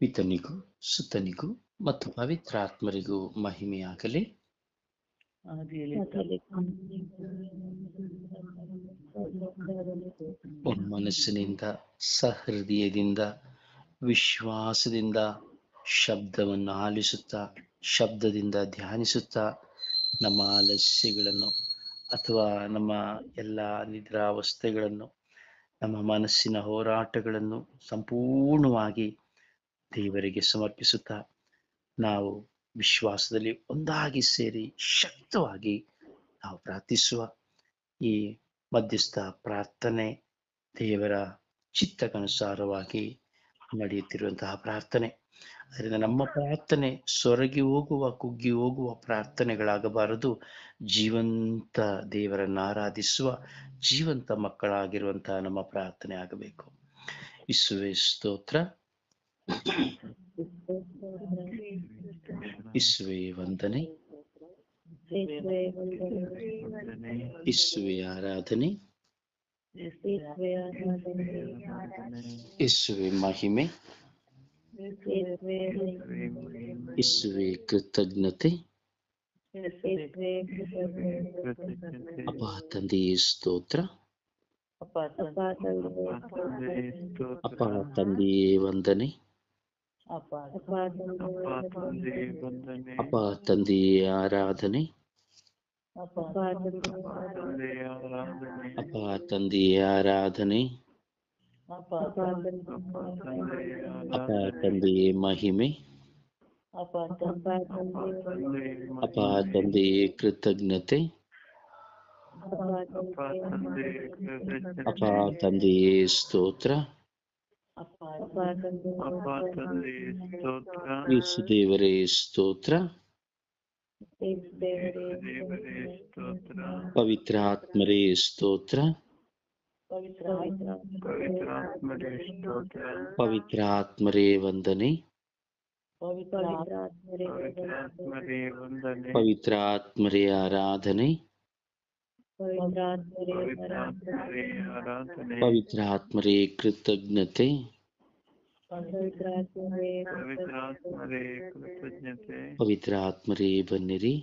ಪಿತನಿಗೂ ಸುತನಿಗೂ ಮತ್ತು ಪವಿತ್ರಾತ್ಮರಿಗೂ ಮಹಿಮೆಯಾಗಲಿ. ಮನಸ್ಸಿನಿಂದ ಸಹೃದಯದಿಂದ ವಿಶ್ವಾಸದಿಂದ ಶಬ್ದವನ್ನು ಆಲಿಸುತ್ತಾ ಶಬ್ದದಿಂದ ಧ್ಯಾನಿಸುತ್ತಾ ನಮ್ಮ ಆಲಸ್ಯಗಳನ್ನು ಅಥವಾ ನಮ್ಮ ಎಲ್ಲ ನಿದ್ರಾವಸ್ಥೆಗಳನ್ನು ನಮ್ಮ ಮನಸ್ಸಿನ ಹೋರಾಟಗಳನ್ನು ಸಂಪೂರ್ಣವಾಗಿ ದೇವರಿಗೆ ಸಮರ್ಪಿಸುತ್ತಾ ನಾವು ವಿಶ್ವಾಸದಲ್ಲಿ ಒಂದಾಗಿ ಸೇರಿ ಶಕ್ತವಾಗಿ ನಾವು ಪ್ರಾರ್ಥಿಸುವ ಈ ಮಧ್ಯಸ್ಥ ಪ್ರಾರ್ಥನೆ ದೇವರ ಚಿತ್ತಕ್ಕನುಸಾರವಾಗಿ ನಡೆಯುತ್ತಿರುವಂತಹ ಪ್ರಾರ್ಥನೆ. ಅದರಿಂದ ನಮ್ಮ ಪ್ರಾರ್ಥನೆ ಸೊರಗಿ ಹೋಗುವ ಕುಗ್ಗಿ ಹೋಗುವ ಪ್ರಾರ್ಥನೆಗಳಾಗಬಾರದು. ಜೀವಂತ ದೇವರನ್ನು ಆರಾಧಿಸುವ ಜೀವಂತ ಮಕ್ಕಳಾಗಿರುವಂತಹ ನಮ್ಮ ಪ್ರಾರ್ಥನೆ ಆಗಬೇಕು. ಯೇಸುವೇ ಸ್ತೋತ್ರ, ಯೇಸುವೇ ವಂದನೆ, ಯೇಸುವೇ ಆರಾಧನೆ, ಯೇಸುವೇ ಮಹಿಮೆ, ಯೇಸುವೇ ಕೃತಜ್ಞತೆ. ಅಪ್ಪ ತಂದೆಯೇ ಸ್ತೋತ್ರ, ಅಪ್ಪ ತಂದೆಯೇ ವಂದನೆ, ಅಪ್ಪ ತಂದೆಯೇ ಆರಾಧನೆ, ಅಪ್ಪ ತಂದೆಯೇ ಆರಾಧನೆ, ಅಪ್ಪ ತಂದೆಯೇ ಮಹಿಮೆ, ಅಪ್ಪ ತಂದೆಯೇ ಕೃತಜ್ಞತೆ, ಅಪ್ಪ ತಂದೆಯೇ ಸ್ತೋತ್ರ. ಯೇಸು ದೇವರೇ ಸ್ತೋತ್ರ, ಪವಿತ್ರಾತ್ಮರೇ ಸ್ತೋತ್ರ, ಪವಿತ್ರಾತ್ಮರೇ ವಂದನೆ, ಪವಿತ್ರಾತ್ಮರೇ ಆರಾಧನೆ, ಪವಿತ್ರಾತ್ಮರೇ ಕೃತಜ್ಞತೆ, ಪವಿತ್ರಾತ್ಮರೇ ಬನ್ನಿರಿ.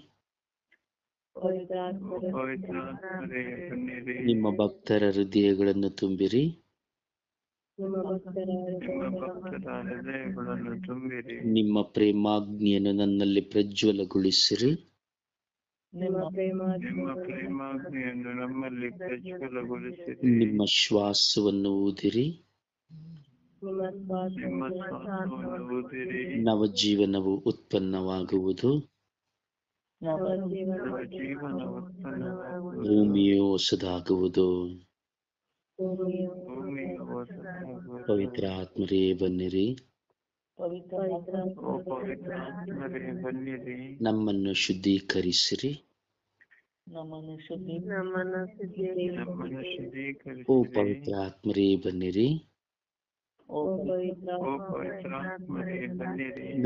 ನಿಮ್ಮ ಭಕ್ತರ ಹೃದಯಗಳನ್ನು ತುಂಬಿರಿ. ನಿಮ್ಮ ಪ್ರೇಮಾಗ್ನಿಯನ್ನು ನನ್ನಲ್ಲಿ ಪ್ರಜ್ವಲಗೊಳಿಸಿರಿ. ನಿಮ್ಮ ಶ್ವಾಸವನ್ನು ಊದಿರಿ. ನವಜೀವನವು ಉತ್ಪನ್ನವಾಗುವುದು. ಭೂಮಿಯು ಹೊಸದಾಗುವುದು. ಪವಿತ್ರ ಆತ್ಮರೇ ಬನ್ನಿರಿ. ನಮ್ಮನ್ನು ಶುದ್ಧೀಕರಿಸಿರಿ. ಓ ಪವಿತ್ರ ಆತ್ಮರೇ ಬನ್ನಿರಿ.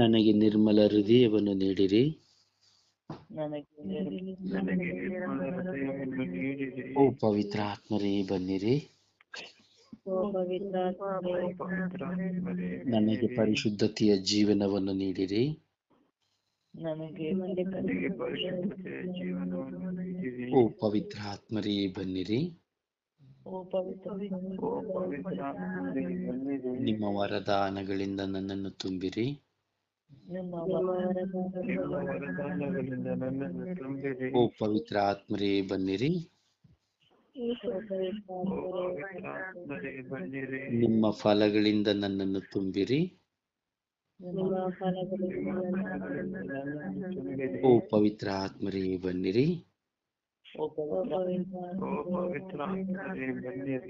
ನನಗೆ ನಿರ್ಮಲ ಹೃದಯವನ್ನು ನೀಡಿರಿ. ಓ ಪವಿತ್ರ ಆತ್ಮರೇ ಬನ್ನಿರಿ. ನನಗೆ ಪರಿಶುದ್ಧತೆಯ ಜೀವನವನ್ನು ನೀಡಿರಿ. ಓ ಪವಿತ್ರ ಆತ್ಮರೇ ಬನ್ನಿರಿ. ನಿಮ್ಮ ವರದಾನಗಳಿಂದ ನನ್ನನ್ನು ತುಂಬಿರಿ. ಓ ಪವಿತ್ರ ಆತ್ಮರೇ ಬನ್ನಿರಿ. ನಿಮ್ಮ ಫಲಗಳಿಂದ ನನ್ನನ್ನು ತುಂಬಿರಿ. ಓ ಪವಿತ್ರ ಆತ್ಮರೇ ಬನ್ನಿರಿ.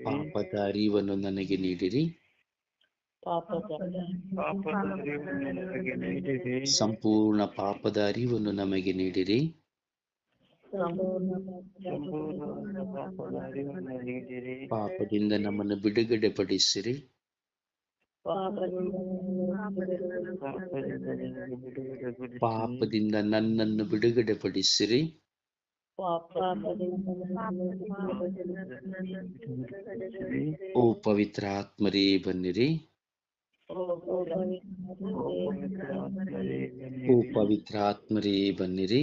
ಪಾಪದ ಅರಿವನ್ನು ನನಗೆ ನೀಡಿರಿ. ಸಂಪೂರ್ಣ ಪಾಪದ ಅರಿವನ್ನು ನಮಗೆ ನೀಡಿರಿ. ಪಾಪದಿಂದ ನಮ್ಮನ್ನು ಬಿಡುಗಡೆ ಪಡಿಸಿರಿ. ಪಾಪದಿಂದ ನನ್ನನ್ನು ಬಿಡುಗಡೆ ಪಡಿಸಿರಿ. ಓ ಪವಿತ್ರ ಆತ್ಮರೇ ಬನ್ನಿರಿ. ಓ ಪವಿತ್ರಾತ್ಮರೇ ಬನ್ನಿರಿ.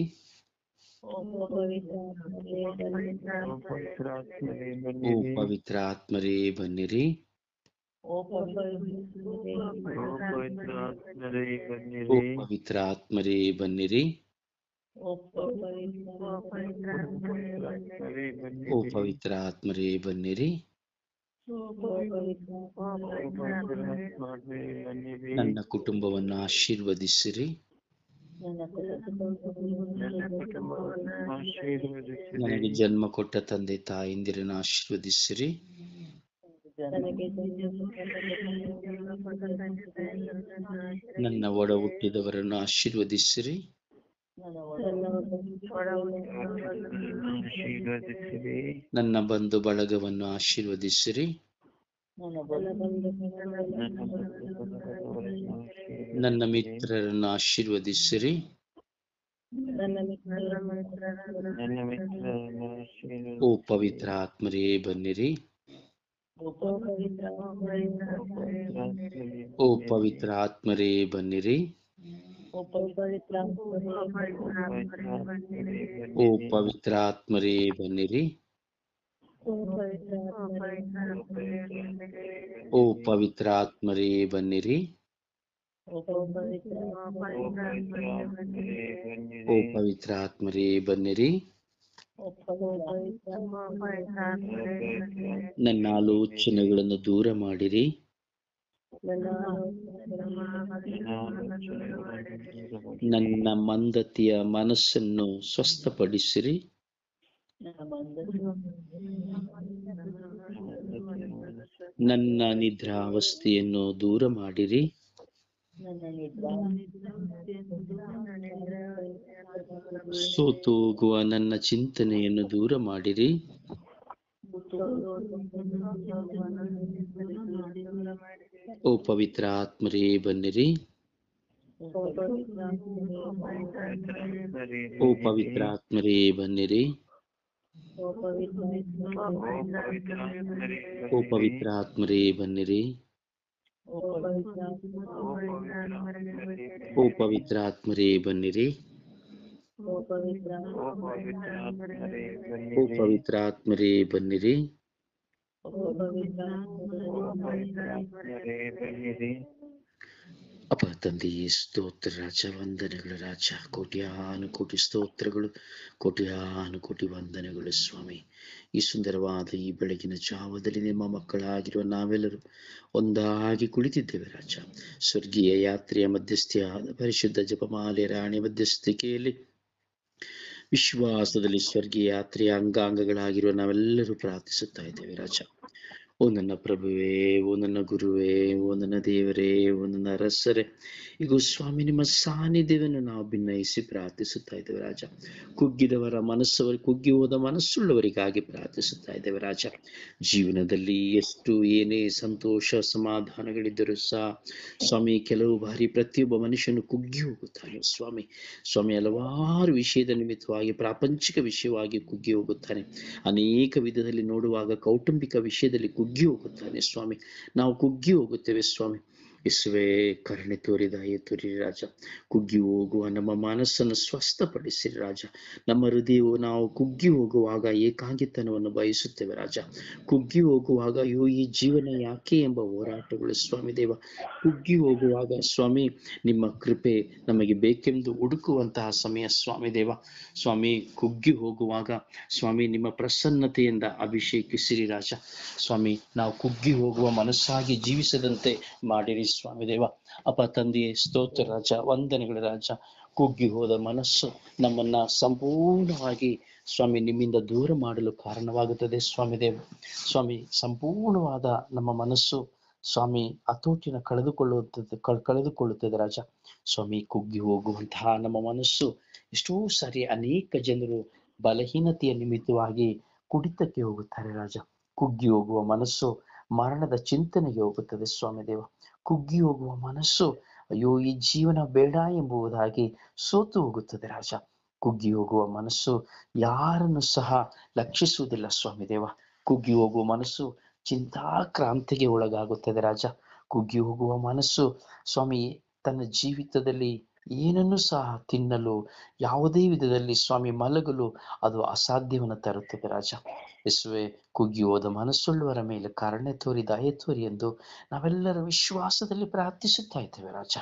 ಓ ಪವಿತ್ರಾತ್ಮರೇ ಬನ್ನಿರಿ. ಓ ಪವಿತ್ರಾತ್ಮರೇ ಬನ್ನಿರಿ. ಓ ಪವಿತ್ರಾತ್ಮರೇ ಬನ್ನಿರಿ. ನನ್ನ ಕುಟುಂಬವನ್ನು ಆಶೀರ್ವದಿಸಿರಿ. ನನಗೆ ಜನ್ಮ ಕೊಟ್ಟ ತಂದೆ ತಾಯಿಂದಿರನ್ನು ಆಶೀರ್ವದಿಸಿರಿ. ನನ್ನ ಒಡ ಹುಟ್ಟಿದವರನ್ನು ಆಶೀರ್ವದಿಸಿರಿ. ನನ್ನ ಬಂಧು ಬಳಗವನ್ನು ಆಶೀರ್ವದಿಸಿರಿ. ನನ್ನ ಮಿತ್ರರನ್ನು ಆಶೀರ್ವದಿಸಿರಿ. ಓ ಪವಿತ್ರ ಆತ್ಮರೇ ಬನ್ನಿರಿ. ಓ ಪವಿತ್ರ ಆತ್ಮರೇ ಬನ್ನಿರಿ. ಓ ಪವಿತ್ರ ಆತ್ಮರೇ ಬನ್ನಿರಿ. ಓ ಪವಿತ್ರ ಆತ್ಮರೇ ಬನ್ನಿರಿ. ಓ ಪವಿತ್ರ ಆತ್ಮರೇ ಬನ್ನಿರಿ. ನನ್ನ ಆಲೋಚನೆಗಳನ್ನು ದೂರ ಮಾಡಿರಿ. ನನ್ನ ಮಂದತೆಯ ಮನಸ್ಸನ್ನು ಸ್ವಸ್ಥಪಡಿಸಿರಿ. ನನ್ನ ನಿದ್ರಾವಸ್ಥೆಯನ್ನು ದೂರ ಮಾಡಿರಿ. ಸೋತು ಹೋಗುವ ನನ್ನ ಚಿಂತನೆಯನ್ನು ದೂರ ಮಾಡಿರಿ. ಓ ಪವಿತ್ರ ಆತ್ಮರೇ ಬನ್ನಿರಿ. ಓ ಪವಿತ್ರ ಆತ್ಮರೇ ಬನ್ನಿರಿ. ಓ ಪವಿತ್ರ ಆತ್ಮರೇ ಬನ್ನಿರಿ. ಓ ಪವಿತ್ರ ಆತ್ಮರೇ ಬನ್ನಿರಿ. ಓ ಪವಿತ್ರ ಆತ್ಮರೇ ಬನ್ನಿರಿ. ಅಪ್ಪ ತಂದೆಯೇ ಸ್ತೋತ್ರ ರಾಜ, ವಂದನೆಗಳು ರಾಜ, ಕೋಟಿ ಸ್ತೋತ್ರಗಳು, ಕೋಟಿ ವಂದನೆಗಳು ಸ್ವಾಮಿ. ಈ ಸುಂದರವಾದ ಈ ಬೆಳಗಿನ ಜಾವದಲ್ಲಿ ನಿಮ್ಮ ಮಕ್ಕಳಾಗಿರುವ ನಾವೆಲ್ಲರೂ ಒಂದಾಗಿ ಕುಳಿತಿದ್ದೇವೆ ರಾಜ. ಸ್ವರ್ಗೀಯ ಯಾತ್ರೆಯ ಮಧ್ಯಸ್ಥಿಯಾದ ಪರಿಶುದ್ಧ ಜಪಮಾಲೆ ರಾಣಿ ಮಧ್ಯಸ್ಥಿಕೆಯಲ್ಲಿ ವಿಶ್ವಾಸದಲ್ಲಿ ಸ್ವರ್ಗೀಯ ಯಾತ್ರೆಯ ಅಂಗಾಂಗಗಳಾಗಿರುವ ನಾವೆಲ್ಲರೂ ಪ್ರಾರ್ಥಿಸುತ್ತಾ ಇದ್ದೇವೆ ರಾಜ. ಓ ನನ್ನ ಪ್ರಭುವೇ, ಓ ನನ್ನ ಗುರುವೇ, ಓ ನನ್ನ ದೇವರೇ, ಓ ನನ್ನ ಅರಸರೇ, ಈಗ ಸ್ವಾಮಿ ನಿಮ್ಮ ಸಾನ್ನಿಧ್ಯವನ್ನು ನಾವು ಭಿನ್ನಯಿಸಿ ಪ್ರಾರ್ಥಿಸುತ್ತಾ ಇದ್ದೇವೆ ರಾಜ. ಕುಗ್ಗಿದವರ ಕುಗ್ಗಿ ಹೋದ ಮನಸ್ಸುಳ್ಳವರಿಗಾಗಿ ಪ್ರಾರ್ಥಿಸುತ್ತಾ ಇದ್ದೇವೆ ರಾಜ. ಜೀವನದಲ್ಲಿ ಎಷ್ಟು ಏನೇ ಸಂತೋಷ ಸಮಾಧಾನಗಳಿದ್ದರೂ ಸಹ ಸ್ವಾಮಿ, ಕೆಲವು ಬಾರಿ ಪ್ರತಿಯೊಬ್ಬ ಮನುಷ್ಯನು ಕುಗ್ಗಿ ಹೋಗುತ್ತಾನೆ ಸ್ವಾಮಿ. ಹಲವಾರು ವಿಷಯದ ನಿಮಿತ್ತವಾಗಿ, ಪ್ರಾಪಂಚಿಕ ವಿಷಯವಾಗಿ ಕುಗ್ಗಿ ಹೋಗುತ್ತಾನೆ. ಅನೇಕ ವಿಧದಲ್ಲಿ ನೋಡುವಾಗ ಕೌಟುಂಬಿಕ ವಿಷಯದಲ್ಲಿ ಕುಗ್ಗಿ ಹೋಗುತ್ತಾನೆ ಸ್ವಾಮಿ. ನಾವು ಕುಗ್ಗಿ ಹೋಗುತ್ತೇವೆ ಸ್ವಾಮಿ. ಯೇಸುವೇ, ಕರುಣೆ ತೋರಿ ರಾಜ. ಕುಗ್ಗಿ ಹೋಗುವ ನಮ್ಮ ಮನಸ್ಸನ್ನು ಸ್ವಸ್ಥಪಡಿಸಿರಿ ರಾಜ. ನಮ್ಮ ಹೃದಯವು ನಾವು ಕುಗ್ಗಿ ಹೋಗುವಾಗ ಏಕಾಂಗಿತನವನ್ನು ಬಯಸುತ್ತೇವೆ ರಾಜ. ಕುಗ್ಗಿ ಹೋಗುವಾಗ ಅಯ್ಯೋ ಈ ಜೀವನ ಯಾಕೆ ಎಂಬ ಹೋರಾಟಗಳು ಸ್ವಾಮಿ ದೇವ. ಕುಗ್ಗಿ ಹೋಗುವಾಗ ಸ್ವಾಮಿ ನಿಮ್ಮ ಕೃಪೆ ನಮಗೆ ಬೇಕೆಂದು ಹುಡುಕುವಂತಹ ಸಮಯ ಸ್ವಾಮಿ ದೇವ. ಸ್ವಾಮಿ, ಕುಗ್ಗಿ ಹೋಗುವಾಗ ಸ್ವಾಮಿ ನಿಮ್ಮ ಪ್ರಸನ್ನತೆಯಿಂದ ಅಭಿಷೇಕಿಸಿರಿ ರಾಜ. ಸ್ವಾಮಿ, ನಾವು ಕುಗ್ಗಿ ಹೋಗುವ ಮನಸ್ಸಾಗಿ ಜೀವಿಸದಂತೆ ಮಾಡಿರಿ ಸ್ವಾಮಿ ದೇವ. ಅಪ್ಪ ತಂದೆಯೇ ಸ್ತೋತ್ರ ರಾಜ, ವಂದನೆಗಳ ರಾಜ. ಕುಗ್ಗಿ ಹೋದ ಮನಸ್ಸು ನಮ್ಮನ್ನ ಸಂಪೂರ್ಣವಾಗಿ ಸ್ವಾಮಿ ನಿಮ್ಮಿಂದ ದೂರ ಮಾಡಲು ಕಾರಣವಾಗುತ್ತದೆ ಸ್ವಾಮಿ ದೇವ. ಸ್ವಾಮಿ, ಸಂಪೂರ್ಣವಾದ ನಮ್ಮ ಮನಸ್ಸು ಸ್ವಾಮಿ ಹತೋಟಿನ ಕಳೆದುಕೊಳ್ಳುತ್ತದೆ ರಾಜ. ಸ್ವಾಮಿ, ಕುಗ್ಗಿ ಹೋಗುವಂತಹ ನಮ್ಮ ಮನಸ್ಸು ಎಷ್ಟೋ ಸಾರಿ ಅನೇಕ ಜನರು ಬಲಹೀನತೆಯ ನಿಮಿತ್ತವಾಗಿ ಕುಡಿತಕ್ಕೆ ಹೋಗುತ್ತಾರೆ ರಾಜ. ಕುಗ್ಗಿ ಹೋಗುವ ಮನಸ್ಸು ಮರಣದ ಚಿಂತನೆಗೆ ಹೋಗುತ್ತದೆ ಸ್ವಾಮಿ ದೇವ. ಕುಗ್ಗಿ ಹೋಗುವ ಮನಸ್ಸು ಅಯ್ಯೋ ಈ ಜೀವನ ಬೇಡ ಎಂಬುದಾಗಿ ಸೋತು ಹೋಗುತ್ತದೆ ರಾಜ. ಕುಗ್ಗಿ ಹೋಗುವ ಮನಸ್ಸು ಯಾರನ್ನು ಸಹ ಲಕ್ಷಿಸುವುದಿಲ್ಲ ಸ್ವಾಮಿ ದೇವ. ಕುಗ್ಗಿ ಹೋಗುವ ಮನಸ್ಸು ಚಿಂತಾಕ್ರಾಂತಿಗೆ ಒಳಗಾಗುತ್ತದೆ ರಾಜ. ಕುಗ್ಗಿ ಹೋಗುವ ಮನಸ್ಸು ಸ್ವಾಮಿ ತನ್ನ ಜೀವಿತದಲ್ಲಿ ಏನನ್ನು ಸಹ ತಿನ್ನಲು, ಯಾವುದೇ ವಿಧದಲ್ಲಿ ಸ್ವಾಮಿ ಮಲಗಲು ಅದು ಅಸಾಧ್ಯವನ್ನು ತರುತ್ತದೆ ರಾಜ. ಯೇಸುವೆ, ಕುಗ್ಗಿ ಹೋದ ಮನಸ್ಸುಳ್ಳವರ ಮೇಲೆ ಕರುಣೆ ತೋರಿ, ದಯೆ ತೋರಿ ಎಂದು ನಾವೆಲ್ಲರ ವಿಶ್ವಾಸದಲ್ಲಿ ಪ್ರಾರ್ಥಿಸುತ್ತಾ ಇದ್ದೇವೆ ರಾಜ.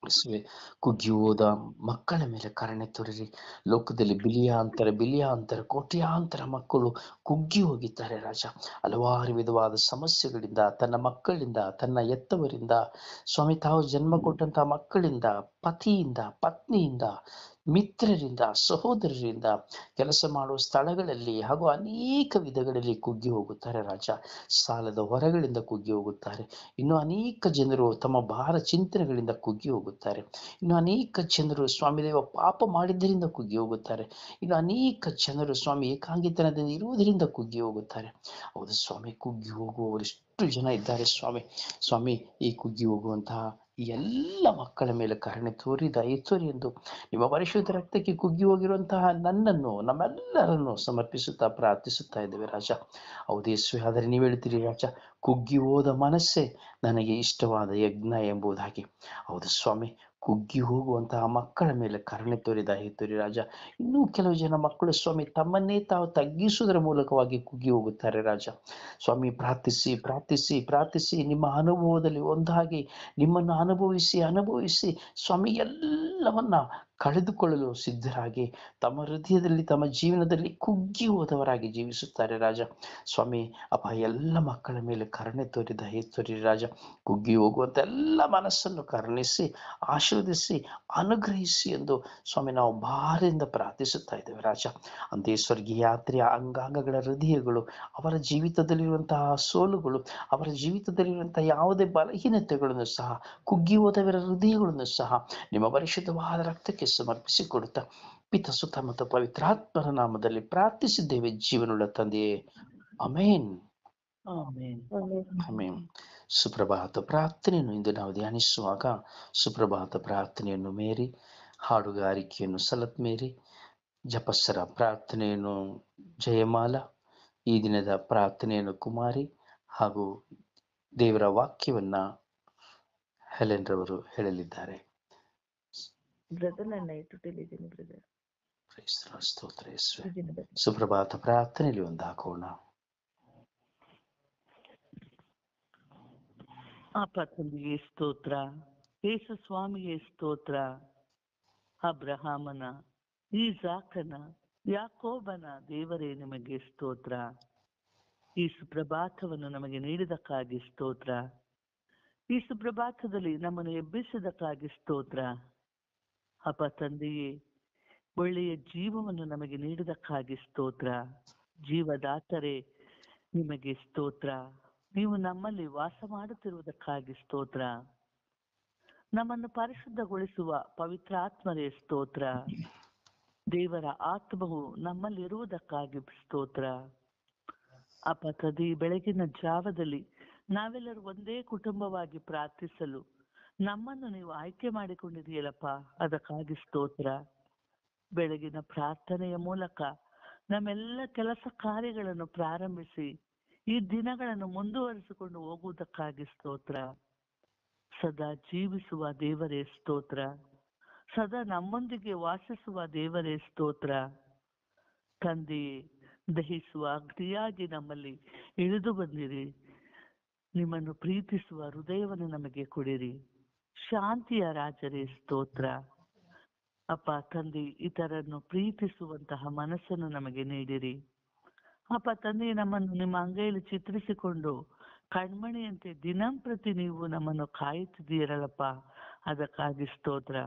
ಯೇಸುವೆ, ಕುಗ್ಗಿ ಹೋದ ಮಕ್ಕಳ ಮೇಲೆ ಕರುಣೆ ತೋರಿರಿ. ಲೋಕದಲ್ಲಿ ಬಿಲಿಯಾಂತರ ಕೋಟ್ಯಾಂತರ ಮಕ್ಕಳು ಕುಗ್ಗಿ ಹೋಗಿದ್ದಾರೆ ರಾಜ. ಹಲವಾರು ವಿಧವಾದ ಸಮಸ್ಯೆಗಳಿಂದ, ತನ್ನ ಮಕ್ಕಳಿಂದ, ತನ್ನ ಎತ್ತವರಿಂದ, ಸ್ವಾಮಿ ತಾವು ಜನ್ಮ ಕೊಟ್ಟಂತಹ ಮಕ್ಕಳಿಂದ, ಪತಿಯಿಂದ, ಪತ್ನಿಯಿಂದ, ಮಿತ್ರರಿಂದ, ಸಹೋದರರಿಂದ, ಕೆಲಸ ಮಾಡುವ ಸ್ಥಳಗಳಲ್ಲಿ ಹಾಗೂ ಅನೇಕ ವಿಧಗಳಲ್ಲಿ ಕುಗ್ಗಿ ಹೋಗುತ್ತಾರೆ ರಾಜ. ಸಾಲದ ಹೊರಗಳಿಂದ ಕುಗ್ಗಿ ಹೋಗುತ್ತಾರೆ. ಇನ್ನು ಅನೇಕ ಜನರು ತಮ್ಮ ಭಾರ ಚಿಂತನೆಗಳಿಂದ ಕುಗ್ಗಿ ಹೋಗುತ್ತಾರೆ. ಇನ್ನು ಅನೇಕ ಜನರು ಸ್ವಾಮಿ ದೇವ ಪಾಪ ಮಾಡಿದ್ದರಿಂದ ಕುಗ್ಗಿ ಹೋಗುತ್ತಾರೆ. ಇನ್ನು ಅನೇಕ ಜನರು ಸ್ವಾಮಿ ಏಕಾಂಗಿತನದಿಂದ ಇರುವುದರಿಂದ ಕುಗ್ಗಿ ಹೋಗುತ್ತಾರೆ. ಹೌದು ಸ್ವಾಮಿ, ಕುಗ್ಗಿ ಹೋಗುವವರು ಎಷ್ಟು ಜನ ಇದ್ದಾರೆ ಸ್ವಾಮಿ. ಸ್ವಾಮಿ, ಈ ಕುಗ್ಗಿ ಹೋಗುವಂತಹ ಈ ಎಲ್ಲ ಮಕ್ಕಳ ಮೇಲೆ ಕರುಣೆ ತೋರಿ, ದಯೆ ತೋರಿ ಎಂದು ನಿಮ್ಮ ಪರಿಶುದ್ಧ ರಕ್ತಕ್ಕೆ ಕುಗ್ಗಿ ಹೋಗಿರುವಂತಹ ನನ್ನನ್ನು, ನಮ್ಮೆಲ್ಲರನ್ನು ಸಮರ್ಪಿಸುತ್ತಾ ಪ್ರಾರ್ಥಿಸುತ್ತಾ ಇದ್ದೇವೆ ರಾಜ. ಹೌದು ಯೇಸುವೆ, ಆದರೆ ನೀವು ಹೇಳ್ತೀರಿ ರಾಜ, ಕುಗ್ಗಿ ಹೋದ ಮನಸ್ಸೇ ನನಗೆ ಇಷ್ಟವಾದ ಯಜ್ಞ ಎಂಬುದಾಗಿ. ಹೌದು ಸ್ವಾಮಿ, ಕುಗ್ಗಿ ಹೋಗುವಂತಹ ಮಕ್ಕಳ ಮೇಲೆ ಕರುಣೆ ತೋರಿ, ದಯೆ ತೋರಿ ರಾಜ. ಇನ್ನೂ ಕೆಲವು ಜನ ಮಕ್ಕಳು ಸ್ವಾಮಿ ತಮ್ಮನ್ನೇ ತಾವು ತಗ್ಗಿಸುವುದರ ಮೂಲಕವಾಗಿ ಕುಗ್ಗಿ ಹೋಗುತ್ತಾರೆ ರಾಜ. ಸ್ವಾಮಿ, ಪ್ರಾರ್ಥಿಸಿ ಪ್ರಾರ್ಥಿಸಿ ಪ್ರಾರ್ಥಿಸಿ ನಿಮ್ಮ ಅನುಭವದಲ್ಲಿ ಒಂದಾಗಿ ನಿಮ್ಮನ್ನು ಅನುಭವಿಸಿ ಸ್ವಾಮಿ ಎಲ್ಲವನ್ನ ಕಳೆದುಕೊಳ್ಳಲು ಸಿದ್ಧರಾಗಿ ತಮ್ಮ ಹೃದಯದಲ್ಲಿ, ತಮ್ಮ ಜೀವನದಲ್ಲಿ ಕುಗ್ಗಿ ಹೋದವರಾಗಿ ಜೀವಿಸುತ್ತಾರೆ ರಾಜ. ಸ್ವಾಮಿ ಅಪ್ಪ, ಎಲ್ಲ ಮಕ್ಕಳ ಮೇಲೆ ಕರುಣೆ ತೋರಿ, ದಯೆ ತೋರಿ ರಾಜ. ಕುಗ್ಗಿ ಹೋಗುವಂತ ಎಲ್ಲ ಮನಸ್ಸನ್ನು ಕರುಣಿಸಿ, ಆಶೀರ್ವದಿಸಿ, ಅನುಗ್ರಹಿಸಿ ಎಂದು ಸ್ವಾಮಿ ನಾವು ಭಾರದಿಂದ ಪ್ರಾರ್ಥಿಸುತ್ತಾ ಇದ್ದೇವೆ ರಾಜ. ಅಂದೇ ಸ್ವರ್ಗೀಯ ಯಾತ್ರೆಯ ಅಂಗಾಂಗಗಳ ಹೃದಯಗಳು, ಅವರ ಜೀವಿತದಲ್ಲಿರುವಂತಹ ಸೋಲುಗಳು, ಅವರ ಜೀವಿತದಲ್ಲಿರುವಂತಹ ಯಾವುದೇ ಬಲಹೀನತೆಗಳನ್ನು ಸಹ, ಕುಗ್ಗಿ ಹೋದವರ ಹೃದಯಗಳನ್ನು ಸಹ ನಿಮ್ಮ ಪರಿಶುದ್ಧವಾದ ರಕ್ತಕ್ಕೆ ಸಮರ್ಪಿಸಿಕೊಡುತ್ತಾ, ಪಿತ, ಸುತ ಮತ್ತು ಪವಿತ್ರಾತ್ಮರ ನಾಮದಲ್ಲಿ ಪ್ರಾರ್ಥಿಸಿದ್ದೇವೆ ಜೀವನುಳ್ಳ ತಂದೆಯೇ, ಅಮೇನ್. ಆಮೇನ್. ಸುಪ್ರಭಾತ ಪ್ರಾರ್ಥನೆಯನ್ನು ಇಂದು ನಾವು ಧ್ಯಾನಿಸುವಾಗ, ಸುಪ್ರಭಾತ ಪ್ರಾರ್ಥನೆಯನ್ನು ಮೇರಿ, ಹಾಡುಗಾರಿಕೆಯನ್ನು ಸಲತ್ ಮೇರಿ, ಜಪಸ್ಸರ ಪ್ರಾರ್ಥನೆಯನ್ನು ಜಯಮಾಲ, ಈ ದಿನದ ಪ್ರಾರ್ಥನೆಯನ್ನು ಕುಮಾರಿ ಹಾಗೂ ದೇವರ ವಾಕ್ಯವನ್ನ ಹೆಲೆನ್ ರವರು ಹೇಳಲಿದ್ದಾರೆ. ಸ್ತೋತ್ರ ಯೇಸುವೆ. ಸುಪ್ರಭಾತ ಪ್ರಾರ್ಥನೆಯಲ್ಲಿ ಒಂದಾಗೋಣ. ತಂದೆಗೆ ಸ್ತೋತ್ರ, ಯೇಸು ಸ್ವಾಮಿಗೆ ಸ್ತೋತ್ರ. ಅಬ್ರಹಾಮನ, ಈಸಾಕನ, ಯಾಕೋಬನ ದೇವರೇ ನಿಮಗೆ ಸ್ತೋತ್ರ. ಈ ಸುಪ್ರಭಾತವನ್ನು ನಮಗೆ ನೀಡಿದಕ್ಕಾಗಿ ಸ್ತೋತ್ರ. ಈ ಸುಪ್ರಭಾತದಲ್ಲಿ ನಮ್ಮನ್ನು ಎಬ್ಬಿಸಿದಕ್ಕಾಗಿ ಸ್ತೋತ್ರ. ಅಪ್ಪ ತಂದೆಯೇ, ಒಳ್ಳೆಯ ಜೀವವನ್ನು ನಮಗೆ ನೀಡಿದಕ್ಕಾಗಿ ಸ್ತೋತ್ರ. ಜೀವದಾತರೇ ನಿಮಗೆ ಸ್ತೋತ್ರ. ನೀವು ನಮ್ಮಲ್ಲಿ ವಾಸ ಮಾಡುತ್ತಿರುವುದಕ್ಕಾಗಿ ಸ್ತೋತ್ರ. ನಮ್ಮನ್ನು ಪರಿಶುದ್ಧಗೊಳಿಸುವ ಪವಿತ್ರಾತ್ಮರೇ ಸ್ತೋತ್ರ. ದೇವರ ಆತ್ಮವು ನಮ್ಮಲ್ಲಿರುವುದಕ್ಕಾಗಿ ಸ್ತೋತ್ರ. ಅಪ್ಪ ತಂದೆ, ಬೆಳಗಿನ ಜಾವದಲ್ಲಿ ನಾವೆಲ್ಲರೂ ಒಂದೇ ಕುಟುಂಬವಾಗಿ ಪ್ರಾರ್ಥಿಸಲು ನಮ್ಮನ್ನು ನೀವು ಆಯ್ಕೆ ಮಾಡಿಕೊಂಡಿದೆಯಲ್ಲಪ್ಪ, ಅದಕ್ಕಾಗಿ ಸ್ತೋತ್ರ. ಬೆಳಗಿನ ಪ್ರಾರ್ಥನೆಯ ಮೂಲಕ ನಮ್ಮೆಲ್ಲ ಕೆಲಸ ಕಾರ್ಯಗಳನ್ನು ಪ್ರಾರಂಭಿಸಿ ಈ ದಿನಗಳನ್ನು ಮುಂದುವರಿಸಿಕೊಂಡು ಹೋಗುವುದಕ್ಕಾಗಿ ಸ್ತೋತ್ರ. ಸದಾ ಜೀವಿಸುವ ದೇವರೇ ಸ್ತೋತ್ರ. ಸದಾ ನಮ್ಮೊಂದಿಗೆ ವಾಸಿಸುವ ದೇವರೇ ಸ್ತೋತ್ರ. ತಂದೆಯೇ, ದಹಿಸುವ ಅಗ್ನಿಯಾಗಿ ನಮ್ಮಲ್ಲಿ ಇಳಿದು ಬಂದಿರಿ. ನಿಮ್ಮನ್ನು ಪ್ರೀತಿಸುವ ಹೃದಯವನ್ನು ನಮಗೆ ಕೊಡಿರಿ. ಶಾಂತಿಯ ರಾಜರೇ ಸ್ತೋತ್ರ. ಅಪ್ಪ ತಂದೆ, ಇತರನ್ನು ಪ್ರೀತಿಸುವಂತಹ ಮನಸ್ಸನ್ನು ನಮಗೆ ನೀಡಿರಿ. ಅಪ್ಪ ತಂದೆ, ನಮ್ಮನ್ನು ನಿಮ್ಮ ಅಂಗೈಯಲ್ಲಿ ಚಿತ್ರಿಸಿಕೊಂಡು ಕಣ್ಮಣಿಯಂತೆ ದಿನಂಪ್ರತಿ ನೀವು ನಮ್ಮನ್ನು ಕಾಯುತ್ತಿದ್ದೀರಲ್ಲಪ್ಪ, ಅದಕ್ಕಾಗಿ ಸ್ತೋತ್ರ.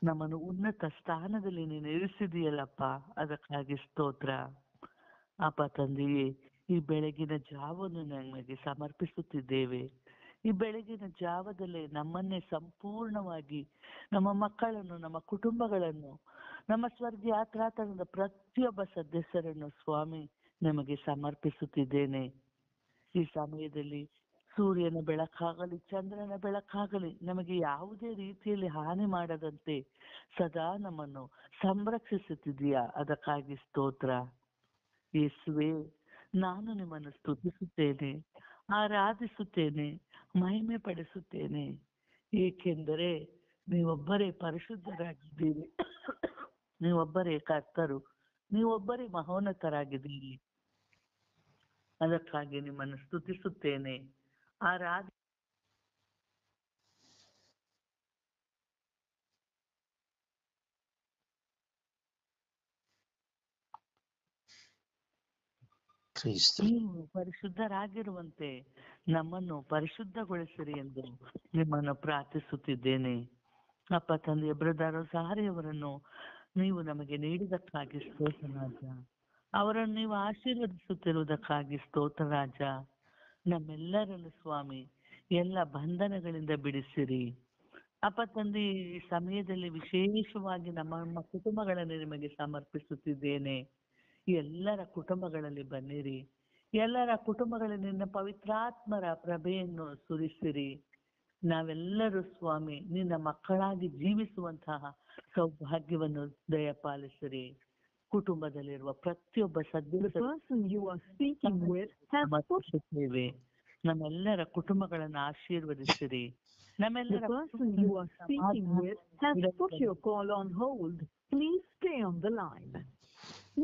ನಮ್ಮನ್ನು ಉನ್ನತ ಸ್ಥಾನದಲ್ಲಿ ನೀನು ಇರಿಸಿದೀಯಲ್ಲಪ್ಪ, ಅದಕ್ಕಾಗಿ ಸ್ತೋತ್ರ. ಅಪ್ಪ ತಂದೆಯೇ, ಈ ಬೆಳಗಿನ ಜಾವವನ್ನು ನಮಗೆ ಸಮರ್ಪಿಸುತ್ತಿದ್ದೇವೆ. ಈ ಬೆಳಗಿನ ಜಾವದಲ್ಲೇ ನಮ್ಮನ್ನೇ ಸಂಪೂರ್ಣವಾಗಿ, ನಮ್ಮ ಮಕ್ಕಳನ್ನು, ನಮ್ಮ ಕುಟುಂಬಗಳನ್ನು, ನಮ್ಮ ಸ್ವರ್ಗೀಯ ಯಾತ್ರಾತನದ ಪ್ರತಿಯೊಬ್ಬ ಸದಸ್ಯರನ್ನು ಸ್ವಾಮಿ ನಮಗೆ ಸಮರ್ಪಿಸುತ್ತಿದ್ದೇನೆ. ಈ ಸಮಯದಲ್ಲಿ ಸೂರ್ಯನ ಬೆಳಕಾಗಲಿ, ಚಂದ್ರನ ಬೆಳಕಾಗಲಿ ನಮಗೆ ಯಾವುದೇ ರೀತಿಯಲ್ಲಿ ಹಾನಿ ಮಾಡದಂತೆ ಸದಾ ನಮ್ಮನ್ನು ಸಂರಕ್ಷಿಸುತ್ತಿದೆಯಾ, ಅದಕ್ಕಾಗಿ ಸ್ತೋತ್ರ. ಯೇಸುವೆ, ನಾನು ನಿಮ್ಮನ್ನು ಸ್ತುತಿಸುತ್ತೇನೆ, ಆರಾಧಿಸುತ್ತೇನೆ. ಮಹಿಮೆ ಪಡಿಸುತ್ತೇನೆ, ಏಕೆಂದರೆ ನೀವೊಬ್ಬರೇ ಪರಿಶುದ್ಧರಾಗಿದ್ದೀರಿ, ನೀವೊಬ್ಬರೇ ಕರ್ತರು, ನೀವೊಬ್ಬರೇ ಮಹೋನ್ನತರಾಗಿದ್ದೀರಿ. ಅದಕ್ಕಾಗಿ ನಿಮ್ಮನ್ನು ಸ್ತುತಿಸುತ್ತೇನೆ. ಆರಾಧನೆ ನೀವು ಪರಿಶುದ್ಧರಾಗಿರುವಂತೆ ನಮ್ಮನ್ನು ಪರಿಶುದ್ಧಗೊಳಿಸಿರಿ ಎಂದು ನಿಮ್ಮನ್ನು ಪ್ರಾರ್ಥಿಸುತ್ತಿದ್ದೇನೆ. ಅಪ್ಪ ತಂದೆ, ಬ್ರದರ್ ಸಹಾರಿಯವರನ್ನು ನೀವು ನಮಗೆ ನೀಡಿದಕ್ಕಾಗಿ ಸ್ತೋತ್ರ ರಾಜ. ಅವರನ್ನು ನೀವು ಆಶೀರ್ವದಿಸುತ್ತಿರುವುದಕ್ಕಾಗಿ ಸ್ತೋತ್ರ ರಾಜ. ನಮ್ಮೆಲ್ಲರನ್ನು ಸ್ವಾಮಿ ಎಲ್ಲ ಬಂಧನಗಳಿಂದ ಬಿಡಿಸಿರಿ. ಅಪ್ಪ ತಂದೆ, ಈ ಸಮಯದಲ್ಲಿ ವಿಶೇಷವಾಗಿ ನಮ್ಮ ಕುಟುಂಬಗಳನ್ನು ನಿಮಗೆ ಸಮರ್ಪಿಸುತ್ತಿದ್ದೇನೆ. ಎಲ್ಲರ ಕುಟುಂಬಗಳಲ್ಲಿ ಬನ್ನಿರಿ, ಎಲ್ಲರ ಕುಟುಂಬಗಳಲ್ಲಿ ನಿನ್ನ ಪವಿತ್ರಾತ್ಮರ ಪ್ರಭೆಯನ್ನು ಸುರಿಸಿರಿ. ನಾವೆಲ್ಲರೂ ಸ್ವಾಮಿ ನಿನ್ನ ಮಕ್ಕಳಾಗಿ ಜೀವಿಸುವಂತಹ ಸೌಭಾಗ್ಯವನ್ನು ದಯಪಾಲಿಸಿರಿ. ಕುಟುಂಬದಲ್ಲಿರುವ ಪ್ರತಿಯೊಬ್ಬ ಸಮರ್ಪಿಸುತ್ತೇವೆ. ನಮ್ಮೆಲ್ಲರ ಕುಟುಂಬಗಳನ್ನು ಆಶೀರ್ವದಿಸಿರಿ. ನಮ್ಮೆಲ್ಲರ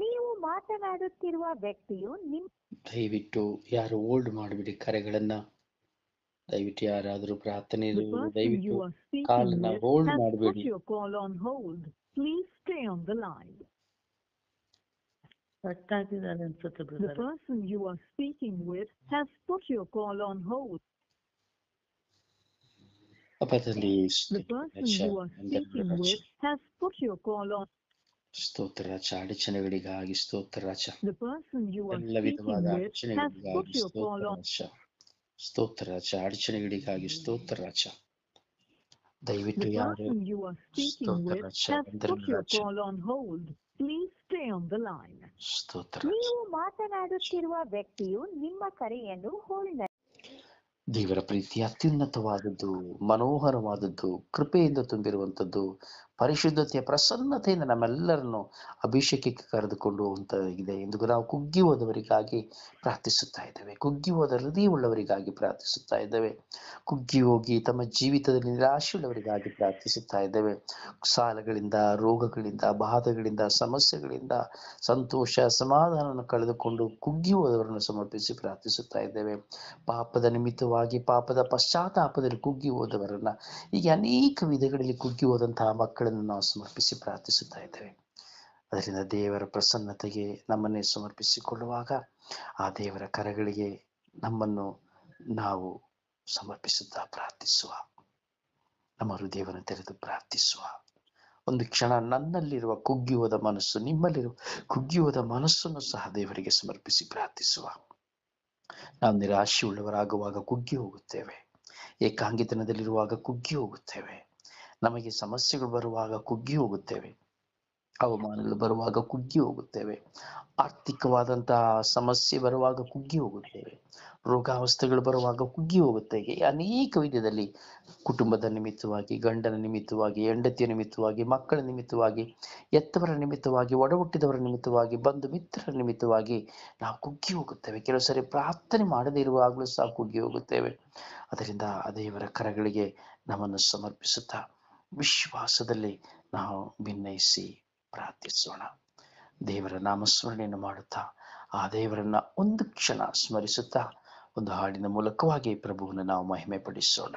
ನೀವು ಮಾತನಾಡುತ್ತಿರುವ ವ್ಯಕ್ತಿಯು ದಯವಿಟ್ಟು ಯಾರು ಹೋಲ್ಡ್ ಮಾಡಿಬಿಡಿ ಕರೆಗಳನ್ನ. ದಯವಿಟ್ಟು ಯಾರಾದರೂ ಪ್ರಾರ್ಥನೆ ದಯವಿಟ್ಟು ಕಾಲನ್ನ ಹೋಲ್ಡ್ ಮಾಡಬೇಡಿ. ಸ್ತೋತ್ರ ರಾಜ, ಅಡಚಣೆಗಳಿಗಾಗಿ ಸ್ತೋತ್ರ ರಾಜ, ಎಲ್ಲ ವಿಧವಾದ ಅಡಚಣೆಗಳಿಗಾಗಿ ಸ್ತೋತ್ರ ರಾಜ, ಸ್ತೋತ್ರ ರಾಜ, ಅಡಚಣೆಗಳಿಗಾಗಿ ಸ್ತೋತ್ರ ರಾಜ. ದಯವಿಟ್ಟು ಯಾರು ಸ್ತೋತ್ರ ರಾಜ, ಸ್ತೋತ್ರ. ನೀವು ಮಾತನಾಡುತ್ತಿರುವ ವ್ಯಕ್ತಿಯು ನಿಮ್ಮ ಕರೆಯನ್ನು ಹೋಲ್ಡ್. ದೇವರ ಪ್ರೀತಿ ಅತ್ಯುನ್ನತವಾದದ್ದು, ಮನೋಹರವಾದದ್ದು, ಕೃಪೆಯಿಂದ ತುಂಬಿರುವಂಥದ್ದು, ಪರಿಶುದ್ಧತೆಯ ಪ್ರಸನ್ನತೆಯಿಂದ ನಮ್ಮೆಲ್ಲರನ್ನು ಅಭಿಷೇಕಕ್ಕೆ ಕರೆದುಕೊಂಡು ಹೋಗುವಂತಾಗಿದೆ ಎಂದು ನಾವು ಕುಗ್ಗಿ ಹೋದವರಿಗಾಗಿ ಪ್ರಾರ್ಥಿಸುತ್ತಾ ಇದ್ದೇವೆ. ಕುಗ್ಗಿ ಹೋದ ಹೃದಯವುಳ್ಳವರಿಗಾಗಿ ಪ್ರಾರ್ಥಿಸುತ್ತಾ ಇದ್ದೇವೆ. ಕುಗ್ಗಿ ಹೋಗಿ ತಮ್ಮ ಜೀವಿತದಲ್ಲಿ ನಿರಾಶೆಯುಳ್ಳವರಿಗಾಗಿ ಪ್ರಾರ್ಥಿಸುತ್ತಾ ಇದ್ದೇವೆ. ಸಾಲಗಳಿಂದ, ರೋಗಗಳಿಂದ, ಬಾಧೆಗಳಿಂದ, ಸಮಸ್ಯೆಗಳಿಂದ ಸಂತೋಷ ಸಮಾಧಾನವನ್ನು ಕಳೆದುಕೊಂಡು ಕುಗ್ಗಿ ಹೋದವರನ್ನು ಸಮರ್ಪಿಸಿ ಪ್ರಾರ್ಥಿಸುತ್ತಾ ಇದ್ದೇವೆ. ಪಾಪದ ನಿಮಿತ್ತವಾಗಿ, ಪಾಪದ ಪಶ್ಚಾತ್ತಾಪದಲ್ಲಿ ಕುಗ್ಗಿ ಹೋದವರನ್ನ, ಹೀಗೆ ಅನೇಕ ವಿಧಗಳಲ್ಲಿ ಕುಗ್ಗಿ ಹೋದಂತಹ ಮಕ್ಕಳನ್ನು ನಾವು ಸಮರ್ಪಿಸಿ ಪ್ರಾರ್ಥಿಸುತ್ತಾ ಇದ್ದೇವೆ. ಅದರಿಂದ ದೇವರ ಪ್ರಸನ್ನತೆಗೆ ನಮ್ಮನ್ನೇ ಸಮರ್ಪಿಸಿಕೊಳ್ಳುವಾಗ ಆ ದೇವರ ಕರಗಳಿಗೆ ನಮ್ಮನ್ನು ನಾವು ಸಮರ್ಪಿಸುತ್ತಾ ಪ್ರಾರ್ಥಿಸುವ, ನಮ್ಮ ಹೃದಯವನ್ನು ತೆರೆದು ಪ್ರಾರ್ಥಿಸುವ. ಒಂದು ಕ್ಷಣ ನನ್ನಲ್ಲಿರುವ ಕುಗ್ಗಿ ಹೋದ ಮನಸ್ಸು, ನಿಮ್ಮಲ್ಲಿರುವ ಕುಗ್ಗಿ ಹೋದ ಮನಸ್ಸನ್ನು ಸಹ ದೇವರಿಗೆ ಸಮರ್ಪಿಸಿ ಪ್ರಾರ್ಥಿಸುವ. ನಾವು ನಿರಾಶೆಯುಳ್ಳವರಾಗುವಾಗ ಕುಗ್ಗಿ ಹೋಗುತ್ತೇವೆ, ಏಕಾಂಗಿತನದಲ್ಲಿರುವಾಗ ಕುಗ್ಗಿ ಹೋಗುತ್ತೇವೆ, ನಮಗೆ ಸಮಸ್ಯೆಗಳು ಬರುವಾಗ ಕುಗ್ಗಿ ಹೋಗುತ್ತೇವೆ, ಅವಮಾನಗಳು ಬರುವಾಗ ಕುಗ್ಗಿ ಹೋಗುತ್ತೇವೆ, ಆರ್ಥಿಕವಾದಂತಹ ಸಮಸ್ಯೆ ಬರುವಾಗ ಕುಗ್ಗಿ ಹೋಗುತ್ತೇವೆ, ರೋಗಾವಸ್ಥೆಗಳು ಬರುವಾಗ ಕುಗ್ಗಿ ಹೋಗುತ್ತೇವೆ. ಅನೇಕ ವಿಧದಲ್ಲಿ ಕುಟುಂಬದ ನಿಮಿತ್ತವಾಗಿ, ಗಂಡನ ನಿಮಿತ್ತವಾಗಿ, ಹೆಂಡತಿಯ ನಿಮಿತ್ತವಾಗಿ, ಮಕ್ಕಳ ನಿಮಿತ್ತವಾಗಿ, ಎತ್ತವರ ನಿಮಿತ್ತವಾಗಿ, ಒಡ ಹುಟ್ಟಿದವರ ನಿಮಿತ್ತವಾಗಿ, ಬಂಧು ಮಿತ್ರರ ನಿಮಿತ್ತವಾಗಿ ನಾವು ಕುಗ್ಗಿ ಹೋಗುತ್ತೇವೆ. ಕೆಲವು ಸರಿ ಪ್ರಾರ್ಥನೆ ಮಾಡದೇ ಇರುವಾಗಲೂ ಸಹ ಕುಗ್ಗಿ ಹೋಗುತ್ತೇವೆ. ಅದರಿಂದ ಆ ದೇವರ ಕರಗಳಿಗೆ ನಮ್ಮನ್ನು ಸಮರ್ಪಿಸುತ್ತಾ ವಿಶ್ವಾಸದಲ್ಲಿ ನಾವು ಭಿನ್ನಯಿಸಿ ಪ್ರಾರ್ಥಿಸೋಣ. ದೇವರ ನಾಮಸ್ಮರಣೆಯನ್ನು ಮಾಡುತ್ತಾ ಆ ದೇವರನ್ನ ಒಂದು ಕ್ಷಣ ಸ್ಮರಿಸುತ್ತಾ ಒಂದು ಹಾಡಿನ ಮೂಲಕವಾಗಿ ಪ್ರಭುವನ್ನು ನಾವು ಮಹಿಮೆ ಪಡಿಸೋಣ.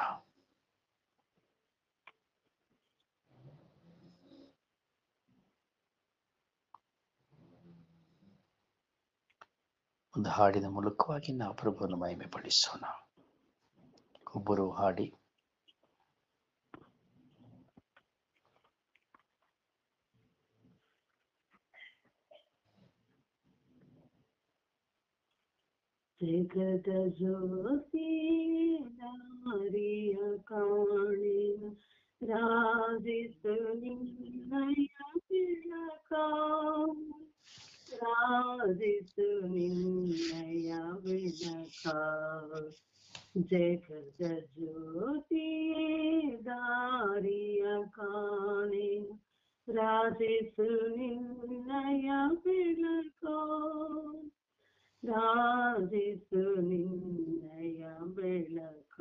ಒಂದು ಹಾಡಿನ ಮೂಲಕವಾಗಿ ನಾವು ಪ್ರಭುವನ್ನು ಮಹಿಮೆ ಪಡಿಸೋಣ. ಒಬ್ಬರು ಹಾಡಿ. ಜಗದ ಜ್ಯೋತಿ ನಾರಿಯ ಕಾಣಿನ ರಾಜಿಸು ನಿನ್ನಯ ಬೆಳಕ, ರಾಜಿಸು ನಿನ್ನಯ ಬೆಳಕ. ಜಗದ ಜ್ಯೋತಿ ದಾರಿಯ ಕಾಣಿನ ರಾಜಿಸು ನಿನ್ನಯ ಬೆಳಕ, ರಾಜಿಸು ನಿನ್ನಯ ಬೆಳಕ.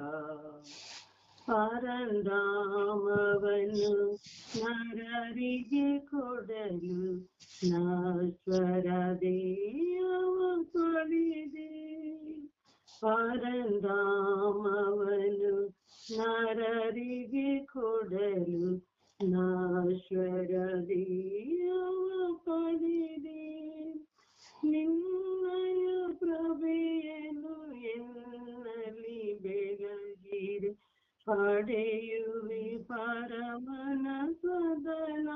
ಪರಂಧಾಮವನ್ನು ನರರಿಗೆ ಕೊಡಲು ನಶ್ವರ ದೇವ ಕೊಡಿದೆ. ಪರಂಧಾಮವನ್ನು ನರರಿಗೆ ಕೊಡಲು ನಶ್ವರ ದೇವ ಪಡೆದೆ. ನಿನ್ನಯ ಪ್ರಭೆಯನ್ನು ಎನ್ನಲಿ ಬೆಳಗಿರೆ ಪಡೆಯುವೆ ಪರಮನ ಸದನ.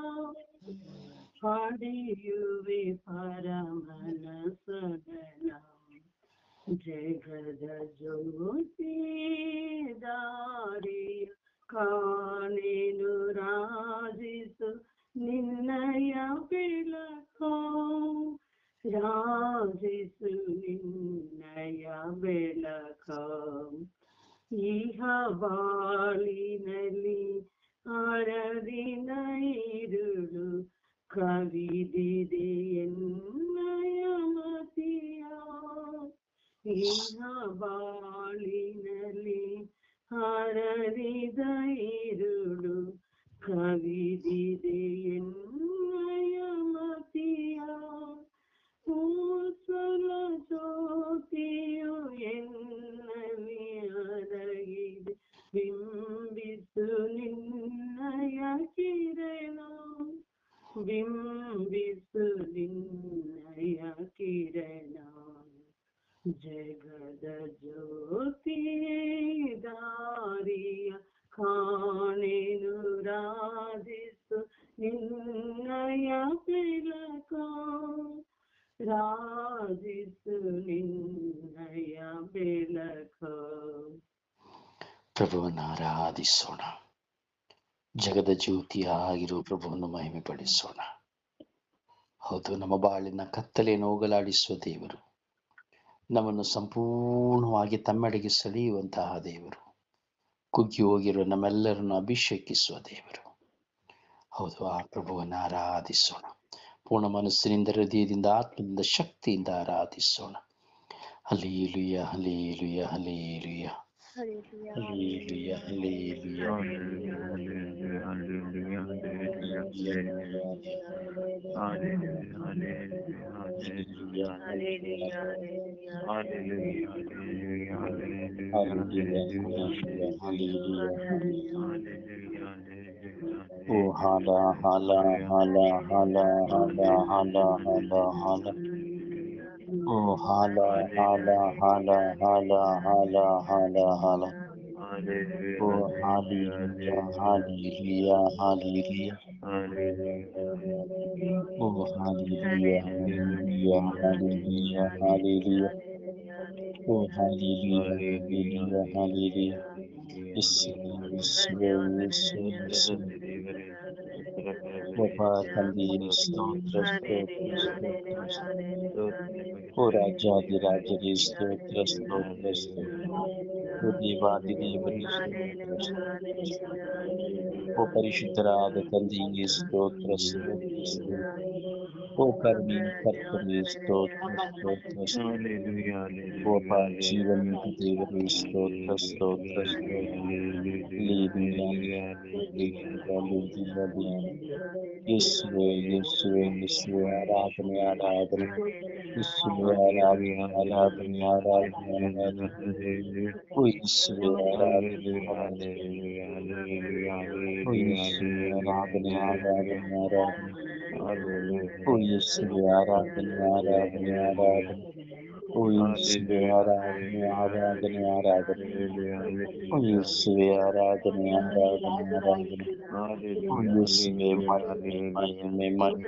ಪಡೆಯುವೆ ಪರಮನ ಸದನ. ಜಗದ ಜ್ಯೋತಿ ದಾರಿಯ ಕಾಣೆನು ರಾಜಿಸು ನಿನ್ನಯ ಬೆಳಕ. ರಾಜಿಸು ನಿನ್ನಯ ಬೆಳಕ. ಇಹ ಬಾಳಿನಲ್ಲಿ ಹರದಿನ ഇരുಳು ಕವಿದಿದೆ ಎನ್ನಯ ಮತಿಯ. ಇಹ ಬಾಳಿನಲ್ಲಿ ಹರದಿದ ഇരുಳು ಕವಿದಿದೆ ಎನ್ನಯ ಮತಿಯ. ಕೂಸಲ ಜ್ಯೋತಿಯು ಎನ್ನಲಿ ಅರಗಿದೆ ಬಿಂಬಿಸು ನಿನ್ನಯ ಕಿರಣ. ಬಿಂಬಿಸು ನಿನ್ನಯ ಕಿರಣ. ಜಗದ ಜ್ಯೋತಿ ದಾರಿಯ ಕಾಣೆನು ರಾಜಿಸು ನಿನ್ನಯ ಬೆಳಕ. ರಾಜಿಸು ನಿನ್ನಯ ಬೆಳಕ. ಪ್ರಭುವನ್ನು ಆರಾಧಿಸೋಣ. ಜಗದ ಜ್ಯೋತಿಯ ಆಗಿರುವ ಪ್ರಭುವನ್ನು ಮಹಿಮೆ ಪಡಿಸೋಣ. ಹೌದು, ನಮ್ಮ ಬಾಳಿನ ಕತ್ತಲೆಯನ್ನು ಹೋಗಲಾಡಿಸುವ ದೇವರು, ನಮ್ಮನ್ನು ಸಂಪೂರ್ಣವಾಗಿ ತಮ್ಮೆಡೆಗೆ ಸೆಳೆಯುವಂತಹ ದೇವರು, ಕುಗ್ಗಿ ಹೋಗಿರುವ ನಮ್ಮೆಲ್ಲರನ್ನು ಅಭಿಷೇಕಿಸುವ ದೇವರು. ಹೌದು, ಆ ಪ್ರಭುವನ್ನು ಆರಾಧಿಸೋಣ. ಪೂರ್ಣ ಮನಸ್ಸಿನಿಂದ, ಹೃದಯದಿಂದ, ಆತ್ಮದಿಂದ, ಶಕ್ತಿಯಿಂದ ಆರಾಧಿಸೋಣ. ಹಲ್ಲೆಲೂಯ, ಹಲ್ಲೆಲೂಯ, ಹಲ್ಲೆಲೂಯ, ಹಲ್ಲೆಲೂಯ, ಹಲ್ಲೆಲೂಯ. ಓ ಹಾಲ ಹಾಲ ಹಾಲ ಹಾಲ ಹಾಲ ಹಾಲ ಹಾಲ ಹಾಲ. ಓ ಹಾಲ ಹಾಲ ಹಾಲ ಹಾಲ ಹಾಲ ಹಾಲ ಹಾಲ. ಓ ಹಾಲೆಲೂಯ, ಹಾಲೆಲೂಯ, ಹಾಲೆಲೂಯ. ಓ ಹಾಲೆಲೂಯ, ಹಾಲೆಲೂಯ, ಹಾಲೆಲೂಯ, ಹಾಲೆಲೂಯ. ಓ ಹಾಲೆಲೂಯ, ಹಾಲೆಲೂಯ, ಹಾಲೆಲೂಯ. ಯೇಸುವೇ, ಯೇಸುವೇ, ಯೇಸುವೇ, ಯೇಸುವೇ. ಒಬ್ಬ ತಂದೆಯೇ, ಸ್ತೋತ್ರ, ಸ್ತೋತ್ರ, ಸ್ತೋತ್ರ, ಸ್ತೋತ್ರ. ಓ ರಾಜಾಧಿರಾಜರೇ, ಸ್ತೋತ್ರ, ಸ್ತೋತ್ರ, ಸ್ತೋತ್ರ. ಓ ದೇವಾದಿದೇವರೇ, ಸ್ತೋತ್ರ, ಸ್ತೋತ್ರ, ಸ್ತೋತ್ರ. ಓ ಪರಿಶುದ್ಧರಾದ ತಂದೆಯೇ, ಸ್ತೋತ್ರ, ಸ್ತೋತ್ರ, ಸ್ತೋತ್ರ. ಓ ಕರುಣೆಯ ಕರ್ತನೇ, ಸ್ತೋತ್ರ, ಸ್ತೋತ್ರ, ಸ್ತೋತ್ರ. ಓ ಅಪ್ಪ ಜೀವನದ ದೇವರೇ, ಸ್ತೋತ್ರ, ಸ್ತೋತ್ರ, ಸ್ತೋತ್ರ. ಹಲ್ಲೆಲೂಯಾ, ಹಲ್ಲೆಲೂಯಾ, ಹಲ್ಲೆಲೂಯಾ. ಯೇಸುವೇ, ಯೇಸುವೇ, ಯೇಸುವೇ, ಆರಾಧನೆ, ಆರಾಧನೆ. ಯೇಸುವೇ, ಆರಾಧನೆ, ಆರಾಧನೆ, ಆರಾಧನೆ, ಆರಾಧನೆ. ಓ ಯೇಸುವೇ, ಆರಾಧನೆ, ಆರಾಧನೆ. ಓ ಯೇಸುವೇ, ಆರಾಧನೆ, ಆರಾಧನೆ, ಆರಾಧನೆ. ಓ ಯೇಸುವೇ, ಆರಾಧನೆ, ಆರಾಧನೆ, ಆರಾಧನೆ. ಓ ಯೇಸುವೇ, ಆರಾಧನೆ, ಆರಾಧನೆ, ಆರಾಧನೆ. ಓ ಯೇಸುವೇ, ಆರಾಧನೆ, ಆರಾಧನೆ, ಆರಾಧನೆ. ಓ ಯೇಸುವೇ, ಮಹಿಮೆ, ಮಹಿಮೆ, ಮಹಿಮೆ.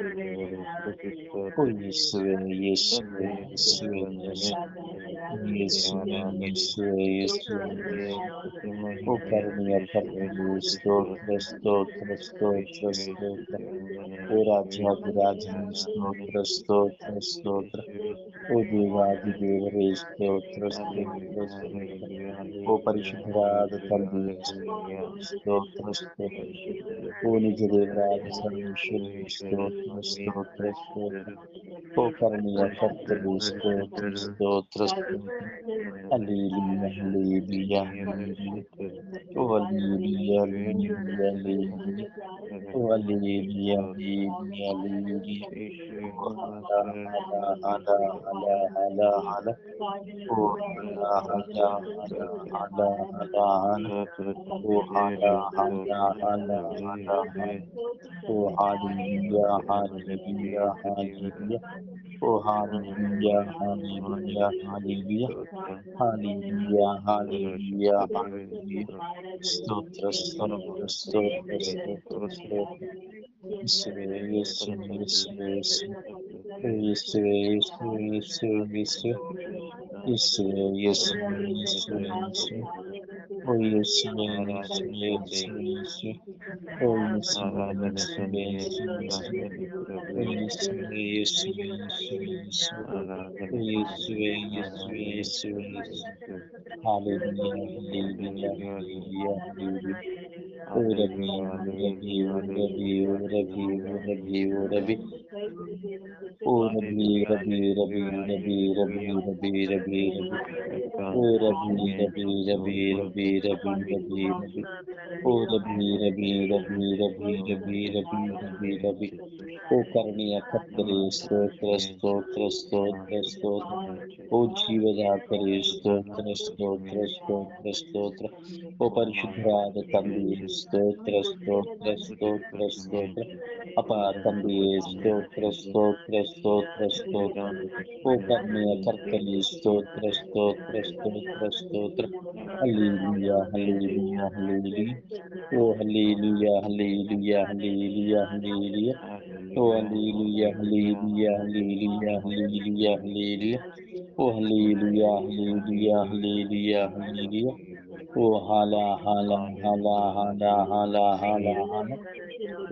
ಓ ಯೇಸುವೇ, ಯೇಸುವೇ, ಯೇಸುವೇ, ಯೇಸುವೇ, ಯೇಸುವೇ, ಯೇಸುವೇ, ಯೇಸುವೇ. ಓ ಕರುಣೆಯ ಕರ್ತನೇ, ಸ್ತೋತ್ರ, ಸ್ತೋತ್ರ, ಸ್ತೋತ್ರ, ಸ್ತೋತ್ರ. ಓ ರಾಜಾಧಿರಾಜನೇ, ಸ್ತೋತ್ರ, ಸ್ತೋತ್ರ, ಸ್ತೋತ್ರ. ಓ ದೇವಾದಿ ದೇವರೇ ಸ್ತೋತ್ರ ಸ್ತೋತ್ರ ಸ್ತೋತ್ರ. ಓ ಪರಿಶುದ್ಧರಾದ ತಂದೆಯೇ ಸ್ತೋತ್ರ ಸ್ತೋತ್ರ. ಓ ನಿಜ ದೇವರಾದ ಸರ್ವೇಶ್ವರನೇ ಸ್ತೋತ್ರ ಸ್ತೋತ್ರ ಸ್ತೋತ್ರ. ಓ ಕರುಣೆಯ ಕರ್ತನೇ ಸ್ತೋತ್ರ ಸ್ತೋತ್ರ ಸ್ತೋತ್ರ. ಹಲ್ಲೆಲೂಯಾ ಹಲ್ಲೆಲೂಯಾ ಹಲ್ಲೆಲೂಯಾ. ಓ ಹಲ್ಲೆಲೂಯಾ ಹಲ್ಲೆಲೂಯಾ ಹಲ್ಲೆಲೂಯಾ. ಓ ಹಲ್ಲೆಲೂಯಾ ಹಲ್ಲೆಲೂಯಾ ಹಲ್ಲೆಲೂಯಾ. ಓ ಹಲ ಹಲ ಹಲ ಹಲ ಹಲ ಹಲ. ಓ ಹಲ ಹಲ ಹಲ ಹಲ ಹಲ ಹಲ. ಓ ಹಲ ಹಲ ಹಲ ಹಲ ಹಲ. ಓ ಹಾಲೆಲೂಯಾ ಹಾಲೆಲೂಯಾ ಹಾಲೆಲೂಯಾ. ಓ ಹಾಲೆಲೂಯಾ ಹಾಲೆಲೂಯಾ ಹಾಲೆಲೂಯಾ. ಹಾಲೆಲೂಯಾ ಹಾಲೆಲೂಯಾ ಹಾಲೆಲೂಯಾ. ಸ್ತೋತ್ರ ಸ್ತೋತ್ರ ಸ್ತೋತ್ರ ಸ್ತೋತ್ರ ಸ್ತೋತ್ರ. ಯೇಸುವೇ ಯೇಸುವೇ ಯೇಸುವೇ ಯೇಸುವೇ. ಓ ಯೇಸುವೇ ಯೇಸುವೇ ಯೇಸುವೇ ಯೇಸುವೇ. ಯೇಸುವೇ ಯೇಸುವೇ ಯೇಸುವೇ ಯೇಸುವೇ. ಓ ಯೇಸುವೇ ಯೇಸುವೇ ಯೇಸುವೇ ಯೇಸುವೇ. ಓ ಯೇಸುವೇ ಯೇಸುವೇ ಯೇಸುವೇ ಯೇಸುವೇ. ಓ ಯೇಸುವೇ ಯೇಸುವೇ ಯೇಸುವೇ ಯೇಸುವೇ. ಓ ಯೇಸುವೇ ಯೇಸುವೇ ಯೇಸುವೇ ಯೇಸುವೇ. ಹಾಲೆಲೂಯಾ ಹಾಲೆಲೂಯಾ ಹಾಲೆಲೂಯಾ ಹಾಲೆಲೂಯಾ. ಓ ರಬಿ ಓ ರಬಿ ಓ ರಬಿ ಓ ರಬಿ ಓ ರಬಿ ಓ ರಬಿ. ಓ ರಬಿ ರಬಿ ರಬಿ ರಬಿ ರಬಿ ರಬಿ ರಬಿ ರಬಿ. ಓ ರಬಿ ರಬಿ ರಬಿ ರಬಿ ರಬಿ ರಬಿ ರಬಿ. ಓ ರಬಿ ರಬಿ ರಬಿ ರಬಿ ರಬಿ ರಬಿ ರಬಿ ರಬಿ. ಓ ಕರುಣೆಯ ಕರ್ತನೇ ಸ್ತೋತ್ರ ಸ್ತೋತ್ರ ಸ್ತೋತ್ರ ಸ್ತೋತ್ರ. ಓ ಜೀವದಾತನೇ ಸ್ತೋತ್ರ ಸ್ತೋತ್ರ ಸ್ತೋತ್ರ ಸ್ತೋತ್ರ. ಓ ಪರಿಶುದ್ಧರಾದ ತಂದೆಯೇ ಸ್ತೋತ್ರ ಸ್ತೋತ್ರ ಸ್ತೋತ್ರ ಸ್ತೋತ್ರ. ಅಪ ತಂದೆಯೇ ಸ್ತೋತ್ರ ಸ್ತೋತ್ರ ಸ್ತೋತ್ರ ಸ್ತೋತ್ರ. ಓ ಕರುಣೆಯ ಕರ್ತನೇ ಸ್ತೋತ್ರ ಸ್ತೋತ್ರ ಸ್ತೋತ್ರ ಸ್ತೋತ್ರ. ಹಲ್ಲೆಲೂಯಾ ಹಲ್ಲೆಲೂಯಾ ಹಲ್ಲೆಲೂಯಾ. ಓ ಹಲ್ಲೆಲೂಯಾ ಹಲ್ಲೆಲೂಯಾ ಹಲ್ಲೆಲೂಯಾ ಹಲ್ಲೆಲೂಯಾ. ಓ ಹಲ್ಲೆಲೂಯಾ ಹಲ್ಲೆಲೂಯಾ ಹಲ್ಲೆಲೂಯಾ ಹಲ್ಲೆಲೂಯಾ ಹಲ್ಲೆಲೂಯಾ. ಓ ಹಲ್ಲೆಲೂಯಾ ಹಲ್ಲೆಲೂಯಾ ಹಲ್ಲೆಲೂಯಾ ಹಲ್ಲೆಲೂಯಾ. ಓ ಹಾಲ ಹಾಲ ಹಾಲ ಹಾಲ ಹಾಲ ಹಾಲ ಹಾಲ.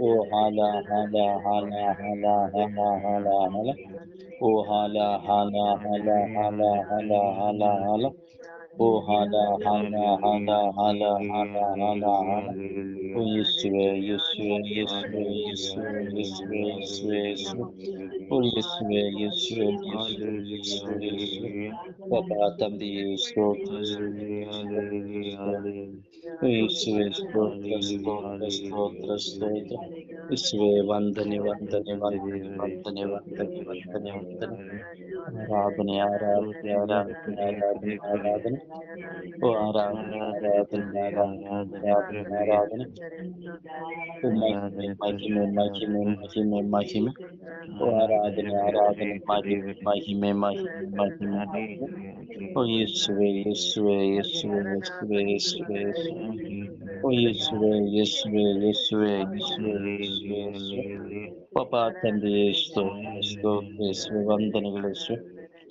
ಓ ಹಾಲ ಹಾಲ ಹಾಲ ಹಾಲ ಹಾಲ ಹಾಲ ಹಾಲ. ಓ ಹಾಲ ಹಾಲ ಹಾಲ ಹಾಲ ಹಾಲ ಹಾಲ ಹಾಲ. ಓ ಹಾಲ ಹಾಲ ಹಾಲ ಹಾಲ ಹಾಲ ಹಾಲ ಹಾಲ. ಓ ಯೇಸುವೇ ಯೇಸುವೇ ಯೇಸುವೇ ಯೇಸುವೇ ಯೇಸುವೇ ಯೇಸುವೇ ಯೇಸುವೇ. ಓ ಯೇಸುವೇ ಯೇಸುವೇ ಯೇಸುವೇ ಯೇಸುವೇ ಯೇಸುವೇ. ಪಾಪ ತಂದೆಯೇ ಸ್ತೋತ್ರ ಸ್ತೋತ್ರ ಸ್ತೋತ್ರ ಸ್ತೋತ್ರ. ಓ ಯೇಸುವೇ ಸ್ತೋತ್ರ ಸ್ತೋತ್ರ ಸ್ತೋತ್ರ ಸ್ತೋತ್ರ. ಯೇಸುವೇ ವಂದನೆ ವಂದನೆ ವಂದನೆ ವಂದನೆ ವಂದನೆ ವಂದನೆ ವಂದನೆ. ಆರಾಧನೆ ಆರಾಧನೆ ಆರಾಧನೆ ಆರಾಧನೆ ಆರಾಧನೆ. ಓ ಆರಾಧನೆ ಆರಾಧನೆ ಆರಾಧನೆ ಆರಾಧನೆ ಆರಾಧನೆ. ಓ ಮಹಿಮೆ ಮಹಿಮೆ ಮಹಿಮೆ ಮಹಿಮೆ ಮಹಿಮೆ. ಓ ಆರಾಧನೆ ಆರಾಧನೆ ಮಹಿಮೆ ಮಹಿಮೆ ಮಹಿಮೆ ಮಹಿಮೆ ಮಹಿಮೆ. ಓ ಯೇಸುವೇ ಯೇಸುವೇ ಯೇಸುವೇ ಯೇಸುವೇ ಯೇಸುವೇ ಯೇಸುವೇ. ಓ ಯೇಸುವೇ ಯೇಸುವೇ ಯೇಸುವೇ ಯೇಸುವೇ ಯೇಸುವೇ ಯೇಸುವೇ. ಪಾಪ ತಂದೆಯೇ ಸ್ತೋತ್ರ ಸ್ತೋತ್ರ ಯೇಸುವೇ ವಂದನೆಗಳು ಯೇಸುವೇ.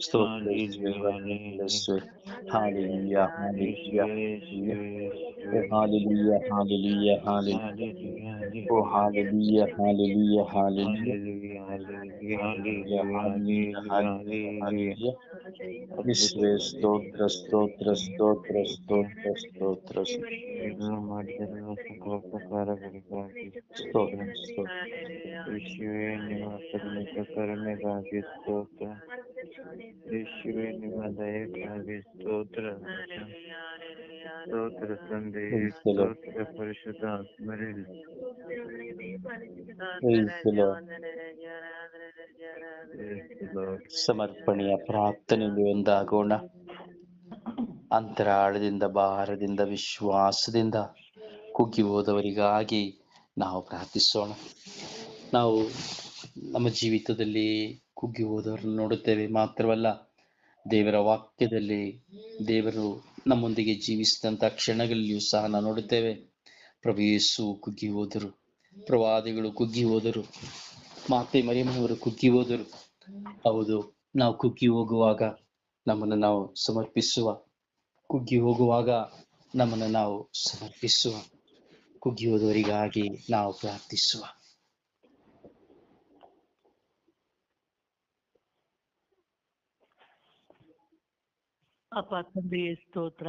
ಸ್ತೋತ್ರ ಯೇಸುವೇ ವಂದನೆಗಳು ಯೇಸುವೇ. ಹಾಲೆಲೂಯಾ ಹಾಲೆಲೂಯಾ ಹಾಲೆಲೂಯಾ. ಓ ಹಾಲೆಲೂಯಾ ಹಾಲೆಲೂಯಾ ಹಾಲೆಲೂಯಾ. ಓ ಹಾಲೆಲೂಯಾ ಹಾಲೆಲೂಯಾ ಹಾಲೆಲೂಯಾ. ಹಾಲೆಲೂಯಾ ಹಾಲೆಲೂಯಾ ಹಾಲೆಲೂಯಾ ಹಾಲೆಲೂಯಾ. ಯೇಸುವೇ ಸ್ತೋತ್ರ ಸ್ತೋತ್ರ ಸ್ತೋತ್ರ ಸ್ತೋತ್ರ ಸ್ತೋತ್ರ ಸ್ತೋತ್ರ ಸ್ತೋತ್ರ. ಯೇಸುವೇ ನಿಮ್ಮ ಪರಿಣಿತ ಕರುಣೆಗಾಗಿ ಸ್ತೋತ್ರ. ಯೇಸುವೇ ನಿಮ್ಮ ದಯಕ್ಕಾಗಿ ಸ್ತೋತ್ರ. ಸ್ತೋತ್ರ ತಂದೆಯೇ ಸ್ತೋತ್ರ ಪರಿಶುದ್ಧ ಆತ್ಮರೇ. ಸಮರ್ಪಣೆಯ ಪ್ರಾರ್ಥನೆಯಲ್ಲಿ ಒಂದಾಗೋಣ. ಅಂತರಾಳದಿಂದ ಭಾರದಿಂದ ವಿಶ್ವಾಸದಿಂದ ಕುಗ್ಗಿ ಹೋದವರಿಗಾಗಿ ನಾವು ಪ್ರಾರ್ಥಿಸೋಣ. ನಾವು ನಮ್ಮ ಜೀವಿತದಲ್ಲಿ ಕುಗ್ಗಿ ಹೋದವರನ್ನು ನೋಡುತ್ತೇವೆ. ಮಾತ್ರವಲ್ಲ, ದೇವರ ವಾಕ್ಯದಲ್ಲಿ ದೇವರು ನಮ್ಮೊಂದಿಗೆ ಜೀವಿಸಿದಂಥ ಕ್ಷಣಗಳಲ್ಲಿಯೂ ಸಹ ನಾವು ನೋಡುತ್ತೇವೆ. ಪ್ರಭು ಯೇಸು ಕುಗ್ಗಿ ಹೋದರು, ಪ್ರವಾದಿಗಳು ಕುಗ್ಗಿ ಹೋದರು, ಮಾತೆ ಮರಿಯಮ್ಮನವರು ಕುಗ್ಗಿ ಹೋದರು. ಹೌದು, ನಾವು ಕುಗ್ಗಿ ಹೋಗುವಾಗ ನಮ್ಮನ್ನು ನಾವು ಸಮರ್ಪಿಸುವ, ಕುಗ್ಗಿ ಹೋಗುವಾಗ ನಮ್ಮನ್ನು ನಾವು ಸಮರ್ಪಿಸುವ, ಕುಗ್ಗಿ ಹೋದವರಿಗಾಗಿ ನಾವು ಪ್ರಾರ್ಥಿಸುವ. ಅಪ್ಪ ತಂದೆಯೇ ಸ್ತೋತ್ರ,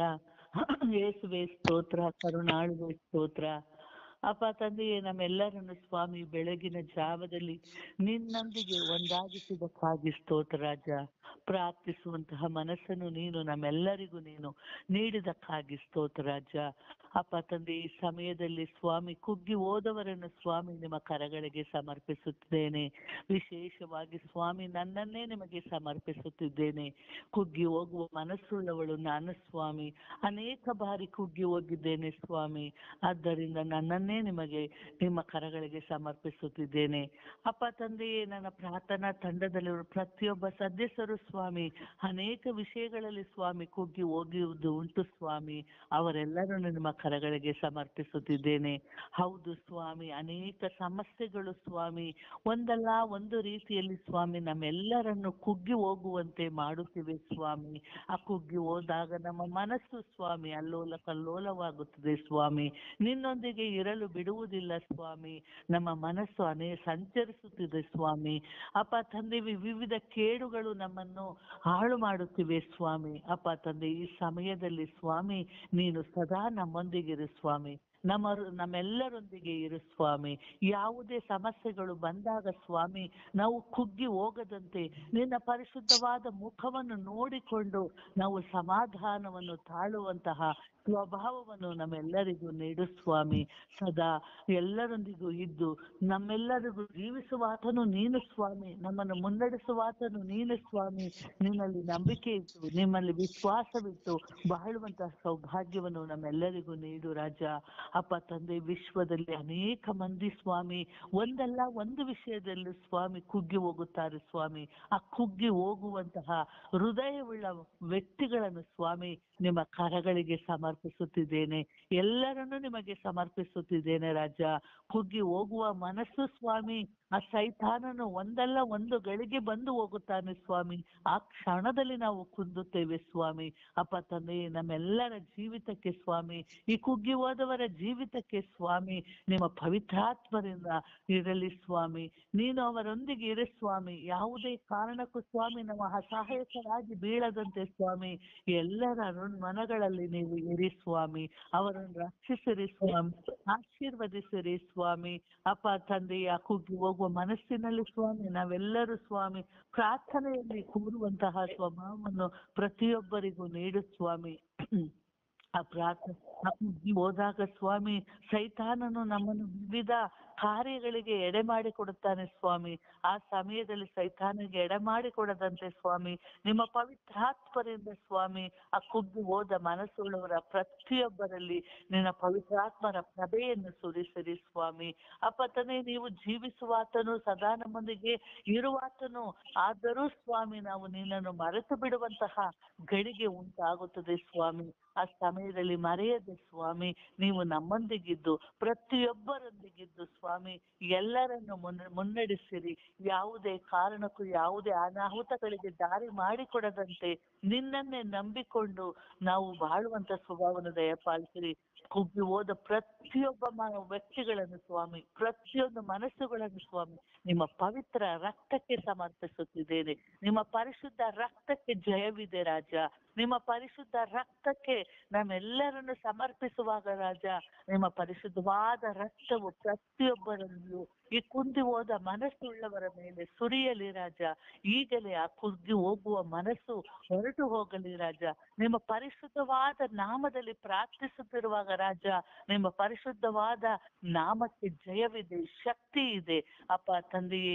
ಯೇಸುವೆ ಸ್ತೋತ್ರ, ಕರುಣಾಳುವೆ ಸ್ತೋತ್ರ. ಅಪ್ಪ ತಂದೆಯೇ ನಮ್ಮೆಲ್ಲರನ್ನು ಸ್ವಾಮಿ ಬೆಳಗಿನ ಜಾವದಲ್ಲಿ ನಿನ್ನೊಂದಿಗೆ ಒಂದಾಗಿಸಿದಕ್ಕಾಗಿ ಸ್ತೋತ್ರ ರಾಜ. ಪ್ರಾರ್ಥಿಸುವಂತಹ ಮನಸ್ಸನ್ನು ನೀನು ನಮ್ಮೆಲ್ಲರಿಗೂ ನೀನು ನೀಡಿದಕ್ಕಾಗಿ ಸ್ತೋತ್ರ ರಾಜ. ಅಪ್ಪ ತಂದೆ, ಈ ಸಮಯದಲ್ಲಿ ಸ್ವಾಮಿ ಕುಗ್ಗಿ ಹೋದವರನ್ನು ಸ್ವಾಮಿ ನಿಮ್ಮ ಕರಗಳಿಗೆ ಸಮರ್ಪಿಸುತ್ತಿದ್ದೇನೆ. ವಿಶೇಷವಾಗಿ ಸ್ವಾಮಿ ನನ್ನನ್ನೇ ನಿಮಗೆ ಸಮರ್ಪಿಸುತ್ತಿದ್ದೇನೆ. ಕುಗ್ಗಿ ಹೋಗುವ ಮನಸ್ಸುಳ್ಳವಳು ನಾನು ಸ್ವಾಮಿ. ಅನೇಕ ಬಾರಿ ಕುಗ್ಗಿ ಹೋಗಿದ್ದೇನೆ ಸ್ವಾಮಿ. ಆದ್ದರಿಂದ ನನ್ನನ್ನೇ ನಿಮಗೆ ನಿಮ್ಮ ಕರಗಳಿಗೆ ಸಮರ್ಪಿಸುತ್ತಿದ್ದೇನೆ. ಅಪ್ಪ ತಂದೆಯೇ, ನನ್ನ ಪ್ರಾರ್ಥನಾ ತಂಡದಲ್ಲಿರುವ ಪ್ರತಿಯೊಬ್ಬ ಸದಸ್ಯರು ಸ್ವಾಮಿ ಅನೇಕ ವಿಷಯಗಳಲ್ಲಿ ಸ್ವಾಮಿ ಕುಗ್ಗಿ ಹೋಗುವುದು ಉಂಟು ಸ್ವಾಮಿ. ಅವರೆಲ್ಲರನ್ನು ನಿಮ್ಮ ಕರಗಳಿಗೆ ಸಮರ್ಪಿಸುತ್ತಿದ್ದೇನೆ. ಹೌದು ಸ್ವಾಮಿ, ಅನೇಕ ಸಮಸ್ಯೆಗಳು ಸ್ವಾಮಿ ಒಂದಲ್ಲ ಒಂದು ರೀತಿಯಲ್ಲಿ ಸ್ವಾಮಿ ನಮ್ಮೆಲ್ಲರನ್ನು ಕುಗ್ಗಿ ಹೋಗುವಂತೆ ಮಾಡುತ್ತಿವೆ ಸ್ವಾಮಿ. ಆ ಕುಗ್ಗಿ ಹೋದಾಗ ನಮ್ಮ ಮನಸ್ಸು ಸ್ವಾಮಿ ಅಲ್ಲೋಲ ಕಲ್ಲೋಲವಾಗುತ್ತದೆ ಸ್ವಾಮಿ. ನಿನ್ನೊಂದಿಗೆ ಇರಲು ಬಿಡುವುದಿಲ್ಲ ಸ್ವಾಮಿ. ನಮ್ಮ ಮನಸ್ಸು ಸಂಚರಿಸುತ್ತಿದೆ ಸ್ವಾಮಿ. ಅಪ್ಪ ತಂದೆ, ವಿವಿಧ ಕೇಡುಗಳು ನಮ್ಮನ್ನು ಹಾಳು ಮಾಡುತ್ತಿವೆ ಸ್ವಾಮಿ. ಅಪ್ಪ ತಂದೆ, ಈ ಸಮಯದಲ್ಲಿ ಸ್ವಾಮಿ ನೀನು ಸದಾ ನಮ್ಮೊಂದಿಗಿರು ಸ್ವಾಮಿ. ನಮ್ಮೆಲ್ಲರೊಂದಿಗೆ ಇರು ಸ್ವಾಮಿ. ಯಾವುದೇ ಸಮಸ್ಯೆಗಳು ಬಂದಾಗ ಸ್ವಾಮಿ ನಾವು ಕುಗ್ಗಿ ಹೋಗದಂತೆ ನಿನ್ನ ಪರಿಶುದ್ಧವಾದ ಮುಖವನ್ನು ನೋಡಿಕೊಂಡು ನಾವು ಸಮಾಧಾನವನ್ನು ತಾಳುವಂತಹ ಸ್ವಭಾವವನ್ನು ನಮ್ಮೆಲ್ಲರಿಗೂ ನೀಡು ಸ್ವಾಮಿ. ಸದಾ ಎಲ್ಲರೊಂದಿಗೂ ಇದ್ದು ನಮ್ಮೆಲ್ಲರಿಗೂ ಜೀವಿಸುವಾತನು ನೀನು ಸ್ವಾಮಿ. ನಮ್ಮನ್ನು ಮುನ್ನಡೆಸುವಾತನು ನೀನು ಸ್ವಾಮಿ. ನಿನ್ನಲ್ಲಿ ನಂಬಿಕೆ ಇಟ್ಟು ನಿಮ್ಮಲ್ಲಿ ವಿಶ್ವಾಸವಿಟ್ಟು ಬಾಳುವಂತಹ ಸೌಭಾಗ್ಯವನ್ನು ನಮ್ಮೆಲ್ಲರಿಗೂ ನೀಡು ರಾಜ. ಅಪ್ಪ ತಂದೆ, ವಿಶ್ವದಲ್ಲಿ ಅನೇಕ ಮಂದಿ ಸ್ವಾಮಿ ಒಂದಲ್ಲ ಒಂದು ವಿಷಯದಲ್ಲಿ ಸ್ವಾಮಿ ಕುಗ್ಗಿ ಹೋಗುತ್ತಾರೆ ಸ್ವಾಮಿ. ಆ ಕುಗ್ಗಿ ಹೋಗುವಂತಹ ಹೃದಯವುಳ್ಳ ವ್ಯಕ್ತಿಗಳನ್ನು ಸ್ವಾಮಿ ನಿಮ್ಮ ಕರಗಳಿಗೆ ಸಮರ್ಪಿಸುತ್ತಿದ್ದೇನೆ. ಎಲ್ಲರನ್ನು ನಿಮಗೆ ಸಮರ್ಪಿಸುತ್ತಿದ್ದೇನೆ ರಾಜ. ಕುಗ್ಗಿ ಹೋಗುವ ಮನಸ್ಸು ಸ್ವಾಮಿ ಆ ಸೈತಾನನು ಒಂದಲ್ಲ ಒಂದು ಗಳಿಗೆ ಬಂದು ಹೋಗುತ್ತಾನೆ ಸ್ವಾಮಿ. ಆ ಕ್ಷಣದಲ್ಲಿ ನಾವು ಕುಂದುತ್ತೇವೆ ಸ್ವಾಮಿ. ಅಪ್ಪ ತಂದೆ, ನಮ್ಮೆಲ್ಲರ ಜೀವಿತಕ್ಕೆ ಸ್ವಾಮಿ, ಈ ಕುಗ್ಗಿ ಹೋದವರ ಜೀವಿತಕ್ಕೆ ಸ್ವಾಮಿ ನಿಮ್ಮ ಪವಿತ್ರಾತ್ಮರಿಂದ ಇರಲಿ ಸ್ವಾಮಿ. ನೀನು ಅವರೊಂದಿಗೆ ಇರು ಸ್ವಾಮಿ. ಯಾವುದೇ ಕಾರಣಕ್ಕೂ ಸ್ವಾಮಿ ನಮ್ಮ ಅಸಹಾಯಕರಾಗಿ ಬೀಳದಂತೆ ಸ್ವಾಮಿ ಎಲ್ಲರ ಮನಗಳಲ್ಲಿ ನೀವು ಇರಿ ಸ್ವಾಮಿ. ಅವರನ್ನು ರಕ್ಷಿಸಿರಿ ಸ್ವಾಮಿ, ಆಶೀರ್ವದಿಸಿರಿ ಸ್ವಾಮಿ. ಅಪ್ಪ ತಂದೆಯ ಕುಗ್ಗಿ ಹೋಗುವ ಮನಸ್ಸಿನಲ್ಲಿ ಸ್ವಾಮಿ ನಾವೆಲ್ಲರೂ ಸ್ವಾಮಿ ಪ್ರಾರ್ಥನೆಯಲ್ಲಿ ಕೂರುವಂತಹ ಸ್ವಭಾವವನ್ನು ಪ್ರತಿಯೊಬ್ಬರಿಗೂ ನೀಡು ಸ್ವಾಮಿ. ಆ ಪ್ರಾರ್ಥನೆ ಹೋದಾಗ ಸ್ವಾಮಿ ಸೈತಾನನು ನಮ್ಮನ್ನು ವಿವಿಧ ಕಾರ್ಯಗಳಿಗೆ ಎಡೆ ಮಾಡಿಕೊಡುತ್ತಾನೆ ಸ್ವಾಮಿ. ಆ ಸಮಯದಲ್ಲಿ ಸೈತಾನಿಗೆ ಎಡೆ ಮಾಡಿಕೊಡದಂತೆ ಸ್ವಾಮಿ ನಿಮ್ಮ ಪವಿತ್ರಾತ್ಮರಿಂದ ಸ್ವಾಮಿ ಆ ಕುಗ್ಗಿ ಹೋದ ಮನಸ್ಸುಳ್ಳವರ ಪ್ರತಿಯೊಬ್ಬರಲ್ಲಿ ನಿನ್ನ ಪವಿತ್ರಾತ್ಮರ ಪ್ರಭೆಯನ್ನು ಸುರಿಸಿರಿ ಸ್ವಾಮಿ. ಅಪ್ಪ ತಂದೆ, ನೀವು ಜೀವಿಸುವಾತನು ಸದಾ ನಮ್ಮೊಂದಿಗೆ ಇರುವಾತನು. ಆದರೂ ಸ್ವಾಮಿ ನಾವು ನಿನ್ನನ್ನು ಮರೆತು ಬಿಡುವಂತಹ ಗಳಿಗೆ ಉಂಟಾಗುತ್ತದೆ ಸ್ವಾಮಿ. ಆ ಸಮಯದಲ್ಲಿ ಮರೆಯದೆ ಸ್ವಾಮಿ ನೀವು ನಮ್ಮೊಂದಿಗಿದ್ದು ಪ್ರತಿಯೊಬ್ಬರೊಂದಿಗಿದ್ದು ಸ್ವಾಮಿ ಎಲ್ಲರನ್ನು ಮುನ್ನಡೆಸಿರಿ. ಯಾವುದೇ ಕಾರಣಕ್ಕೂ ಯಾವುದೇ ಅನಾಹುತಗಳಿಗೆ ದಾರಿ ಮಾಡಿಕೊಡದಂತೆ ನಿನ್ನನ್ನೇ ನಂಬಿಕೊಂಡು ನಾವು ಬಾಳುವಂತ ಸ್ವಭಾವವನ್ನು ದಯಪಾಲಿಸಿರಿ. ಕುಗ್ಗಿ ಹೋದ ಪ್ರತಿಯೊಬ್ಬ ವ್ಯಕ್ತಿಗಳನ್ನು ಸ್ವಾಮಿ, ಪ್ರತಿಯೊಂದು ಮನಸ್ಸುಗಳನ್ನು ಸ್ವಾಮಿ ನಿಮ್ಮ ಪವಿತ್ರ ರಕ್ತಕ್ಕೆ ಸಮರ್ಪಿಸುತ್ತಿದ್ದೇನೆ. ನಿಮ್ಮ ಪರಿಶುದ್ಧ ರಕ್ತಕ್ಕೆ ಜಯವಿದೆ ರಾಜ. ನಿಮ್ಮ ಪರಿಶುದ್ಧ ರಕ್ತಕ್ಕೆ ನಮ್ಮೆಲ್ಲರನ್ನು ಸಮರ್ಪಿಸುವಾಗ ರಾಜ ನಿಮ್ಮ ಪರಿಶುದ್ಧವಾದ ರಕ್ತವು ಪ್ರತಿಯೊಬ್ಬರಲ್ಲಿಯೂ ಈ ಕುಂದಿ ಹೋದ ಮನಸ್ಸುಳ್ಳವರ ಮೇಲೆ ಸುರಿಯಲಿ ರಾಜ. ಈಗಲೇ ಆ ಕುಗ್ಗಿ ಹೋಗುವ ಮನಸ್ಸು ಹೊರಟು ಹೋಗಲಿ ರಾಜ. ನಿಮ್ಮ ಪರಿಶುದ್ಧವಾದ ನಾಮದಲ್ಲಿ ಪ್ರಾರ್ಥಿಸುತ್ತಿರುವಾಗ ರಾಜ ನಿಮ್ಮ ಪರಿಶುದ್ಧವಾದ ನಾಮಕ್ಕೆ ಜಯವಿದೆ, ಶಕ್ತಿ ಇದೆ. ಅಪ್ಪ ತಂದೆಯೇ,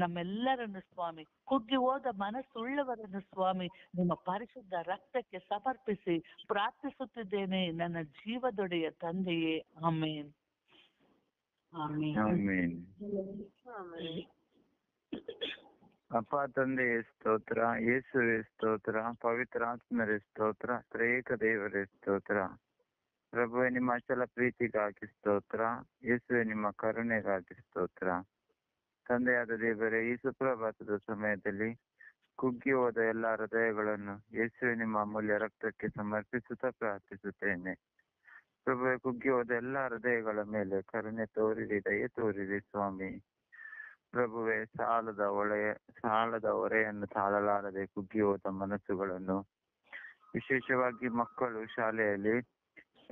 ನಮ್ಮೆಲ್ಲರನ್ನು ಸ್ವಾಮಿ ಕುಗ್ಗಿ ಹೋದ ಮನಸ್ಸುಳ್ಳವರನ್ನು ಸ್ವಾಮಿ ನಿಮ್ಮ ಪರಿಶುದ್ಧ ರಕ್ತಕ್ಕೆ ಸಮರ್ಪಿಸಿ ಪ್ರಾರ್ಥಿಸುತ್ತಿದ್ದೇನೆ ನನ್ನ ಜೀವದೊಡೆಯ ತಂದೆಯೇ. ಆಮೇನ್. ಆಮೆನ್. ಅಪ್ಪ ತಂದೆಯೇ ಸ್ತೋತ್ರ, ಯೇಸುವೇ ಸ್ತೋತ್ರ, ಪವಿತ್ರಾತ್ಮರೇ ಸ್ತೋತ್ರ, ತ್ರೇಕ ದೇವರೇ ಸ್ತೋತ್ರ. ಪ್ರಭುವೇ ನಿಮ್ಮ ಅಚಲ ಪ್ರೀತಿಗಾಗಿ ಸ್ತೋತ್ರ. ಯೇಸುವೆ ನಿಮ್ಮ ಕರುಣೆಗಾಗಿ ಸ್ತೋತ್ರ. ತಂದೆಯಾದ ದೇವರೇ, ಈ ಸುಪ್ರಭಾತದ ಸಮಯದಲ್ಲಿ ಕುಗ್ಗಿ ಹೋದ ಎಲ್ಲಾ ಹೃದಯಗಳನ್ನು ಯೇಸುವೆ ನಿಮ್ಮ ಅಮೂಲ್ಯ ರಕ್ತಕ್ಕೆ ಸಮರ್ಪಿಸುತ್ತಾ ಪ್ರಾರ್ಥಿಸುತ್ತೇನೆ. ಪ್ರಭುವೇ, ಕುಗ್ಗಿ ಹೋದ ಎಲ್ಲಾ ಹೃದಯಗಳ ಮೇಲೆ ಕರುಣೆ ತೋರಿರಿ, ದಯೆ ತೋರಿರಿ ಸ್ವಾಮಿ. ಪ್ರಭುವೇ, ಸಾಲದ ಹೊರೆಯನ್ನು ತಾಳಲಾರದೆ ಕುಗ್ಗಿ ಹೋದ ಮನಸ್ಸುಗಳನ್ನು ವಿಶೇಷವಾಗಿ ಮಕ್ಕಳು ಶಾಲೆಯಲ್ಲಿ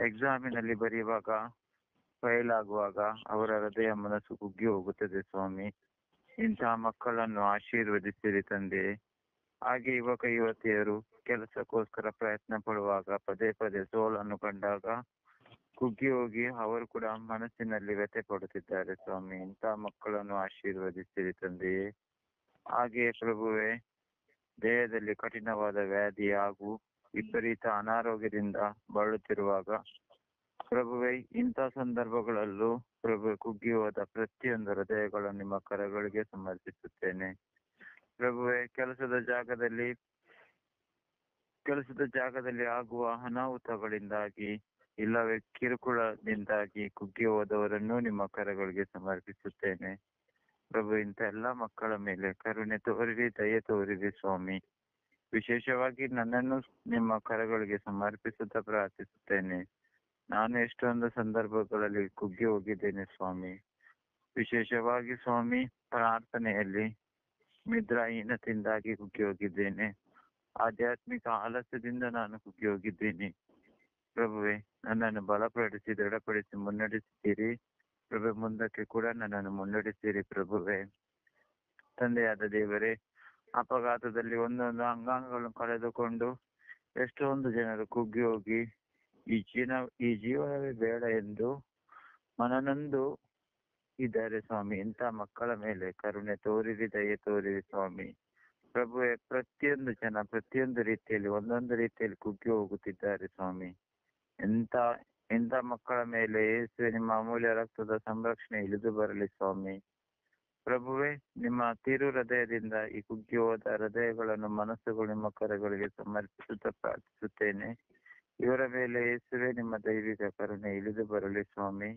ಎಕ್ಸಾಮಿನಲ್ಲಿ ಬರೆಯುವಾಗ, ಫೈಲ್ ಆಗುವಾಗ ಅವರ ಹೃದಯ ಮನಸ್ಸು ಕುಗ್ಗಿ ಹೋಗುತ್ತದೆ ಸ್ವಾಮಿ. ಇಂತಹ ಮಕ್ಕಳನ್ನು ಆಶೀರ್ವದಿಸಿರಿ ತಂದೆ. ಹಾಗೆ ಯುವಕ ಯುವತಿಯರು ಕೆಲಸಕ್ಕೋಸ್ಕರ ಪ್ರಯತ್ನ ಪಡುವಾಗ ಪದೇ ಪದೇ ಸೋಲನ್ನು ಕಂಡಾಗ ಕುಗ್ಗಿ ಹೋಗಿ ಅವರು ಕೂಡ ಮನಸ್ಸಿನಲ್ಲಿ ವ್ಯಥೆ ಪಡುತ್ತಿದ್ದಾರೆ ಸ್ವಾಮಿ. ಇಂತಹ ಮಕ್ಕಳನ್ನು ಆಶೀರ್ವದಿಸಿರಿ ತಂದೆಯೇ. ಹಾಗೆಯೇ ಪ್ರಭುವೆ, ದೇಹದಲ್ಲಿ ಕಠಿಣವಾದ ವ್ಯಾಧಿ ಹಾಗೂ ವಿಪರೀತ ಅನಾರೋಗ್ಯದಿಂದ ಬಳಲುತ್ತಿರುವಾಗ ಪ್ರಭುವೆ, ಇಂಥ ಸಂದರ್ಭಗಳಲ್ಲೂ ಪ್ರಭು ಕುಗ್ಗಿ ಹೋದ ಪ್ರತಿಯೊಂದು ಹೃದಯಗಳನ್ನು ನಿಮ್ಮ ಕರಗಳಿಗೆ ಸಮರ್ಪಿಸುತ್ತೇನೆ. ಪ್ರಭುವೆ, ಕೆಲಸದ ಜಾಗದಲ್ಲಿ ಆಗುವ ಅನಾಹುತಗಳಿಂದಾಗಿ ಇಲ್ಲವೇ ಕಿರುಕುಳದಿಂದಾಗಿ ಕುಗ್ಗಿ ಹೋದವರನ್ನು ನಿಮ್ಮ ಕರಗಳಿಗೆ ಸಮರ್ಪಿಸುತ್ತೇನೆ. ಪ್ರಭು, ಇಂಥ ಎಲ್ಲ ಮಕ್ಕಳ ಮೇಲೆ ಕರುಣೆ ತೋರಿರಿ, ದಯೆ ತೋರಿರಿ ಸ್ವಾಮಿ. ವಿಶೇಷವಾಗಿ ನನ್ನನ್ನು ನಿಮ್ಮ ಕರಗಳಿಗೆ ಸಮರ್ಪಿಸುತ್ತಾ ಪ್ರಾರ್ಥಿಸುತ್ತೇನೆ. ನಾನು ಎಷ್ಟೊಂದು ಸಂದರ್ಭಗಳಲ್ಲಿ ಕುಗ್ಗಿ ಹೋಗಿದ್ದೇನೆ ಸ್ವಾಮಿ. ವಿಶೇಷವಾಗಿ ಸ್ವಾಮಿ, ಪ್ರಾರ್ಥನೆಯಲ್ಲಿ ನಿದ್ರಾಹೀನತೆಯಿಂದಾಗಿ ಕುಗ್ಗಿ ಹೋಗಿದ್ದೇನೆ. ಆಧ್ಯಾತ್ಮಿಕ ಆಲಸ್ಯದಿಂದ ನಾನು ಕುಗ್ಗಿ ಹೋಗಿದ್ದೇನೆ. ಪ್ರಭುವೆ, ನನ್ನನ್ನು ಬಲಪಡಿಸಿ ದೃಢಪಡಿಸಿ ಮುನ್ನಡೆಸಿದ್ದೀರಿ. ಪ್ರಭು, ಮುಂದಕ್ಕೆ ಕೂಡ ನನ್ನನ್ನು ಮುನ್ನಡೆಸಿರಿ ಪ್ರಭುವೆ. ತಂದೆಯಾದ ದೇವರೇ, ಅಪಘಾತದಲ್ಲಿ ಒಂದೊಂದು ಅಂಗಾಂಗಗಳನ್ನು ಕಳೆದುಕೊಂಡು ಎಷ್ಟೊಂದು ಜನರು ಕುಗ್ಗಿ ಹೋಗಿ ಈ ಜೀವನವೇ ಬೇಡ ಎಂದು ಮನನೊಂದು ಇದ್ದಾರೆ ಸ್ವಾಮಿ. ಇಂಥ ಮಕ್ಕಳ ಮೇಲೆ ಕರುಣೆ ತೋರಿರಿ, ದಯೆ ತೋರಿರಿ ಸ್ವಾಮಿ. ಪ್ರಭುವೆ, ಪ್ರತಿಯೊಂದು ಜನ ಪ್ರತಿಯೊಂದು ರೀತಿಯಲ್ಲಿ ಒಂದೊಂದು ರೀತಿಯಲ್ಲಿ ಕುಗ್ಗಿ ಹೋಗುತ್ತಿದ್ದಾರೆ ಸ್ವಾಮಿ. ಇಂಥ ಮಕ್ಕಳ ಮೇಲೆ ಯೇಸುವೆ ನಿಮ್ಮ ಅಮೂಲ್ಯ ರಕ್ತದ ಸಂರಕ್ಷಣೆ ಇಳಿದು ಬರಲಿ ಸ್ವಾಮಿ. ಪ್ರಭುವೆ, ನಿಮ್ಮ ತಿರು ಹೃದಯದಿಂದ ಈ ಕುಗ್ಗಿ ಹೋದ ಹೃದಯಗಳನ್ನು, ಮನಸ್ಸುಗಳು ನಿಮ್ಮ ಕರಗಳಿಗೆ ಸಮರ್ಪಿಸುತ್ತಾ ಪ್ರಾರ್ಥಿಸುತ್ತೇನೆ. ಇವರ ಮೇಲೆ ಯೇಸುವೆ ನಿಮ್ಮ ದೈವಿಕ ಕರುಣೆ ಇಳಿದು ಬರಲಿ ಸ್ವಾಮಿ.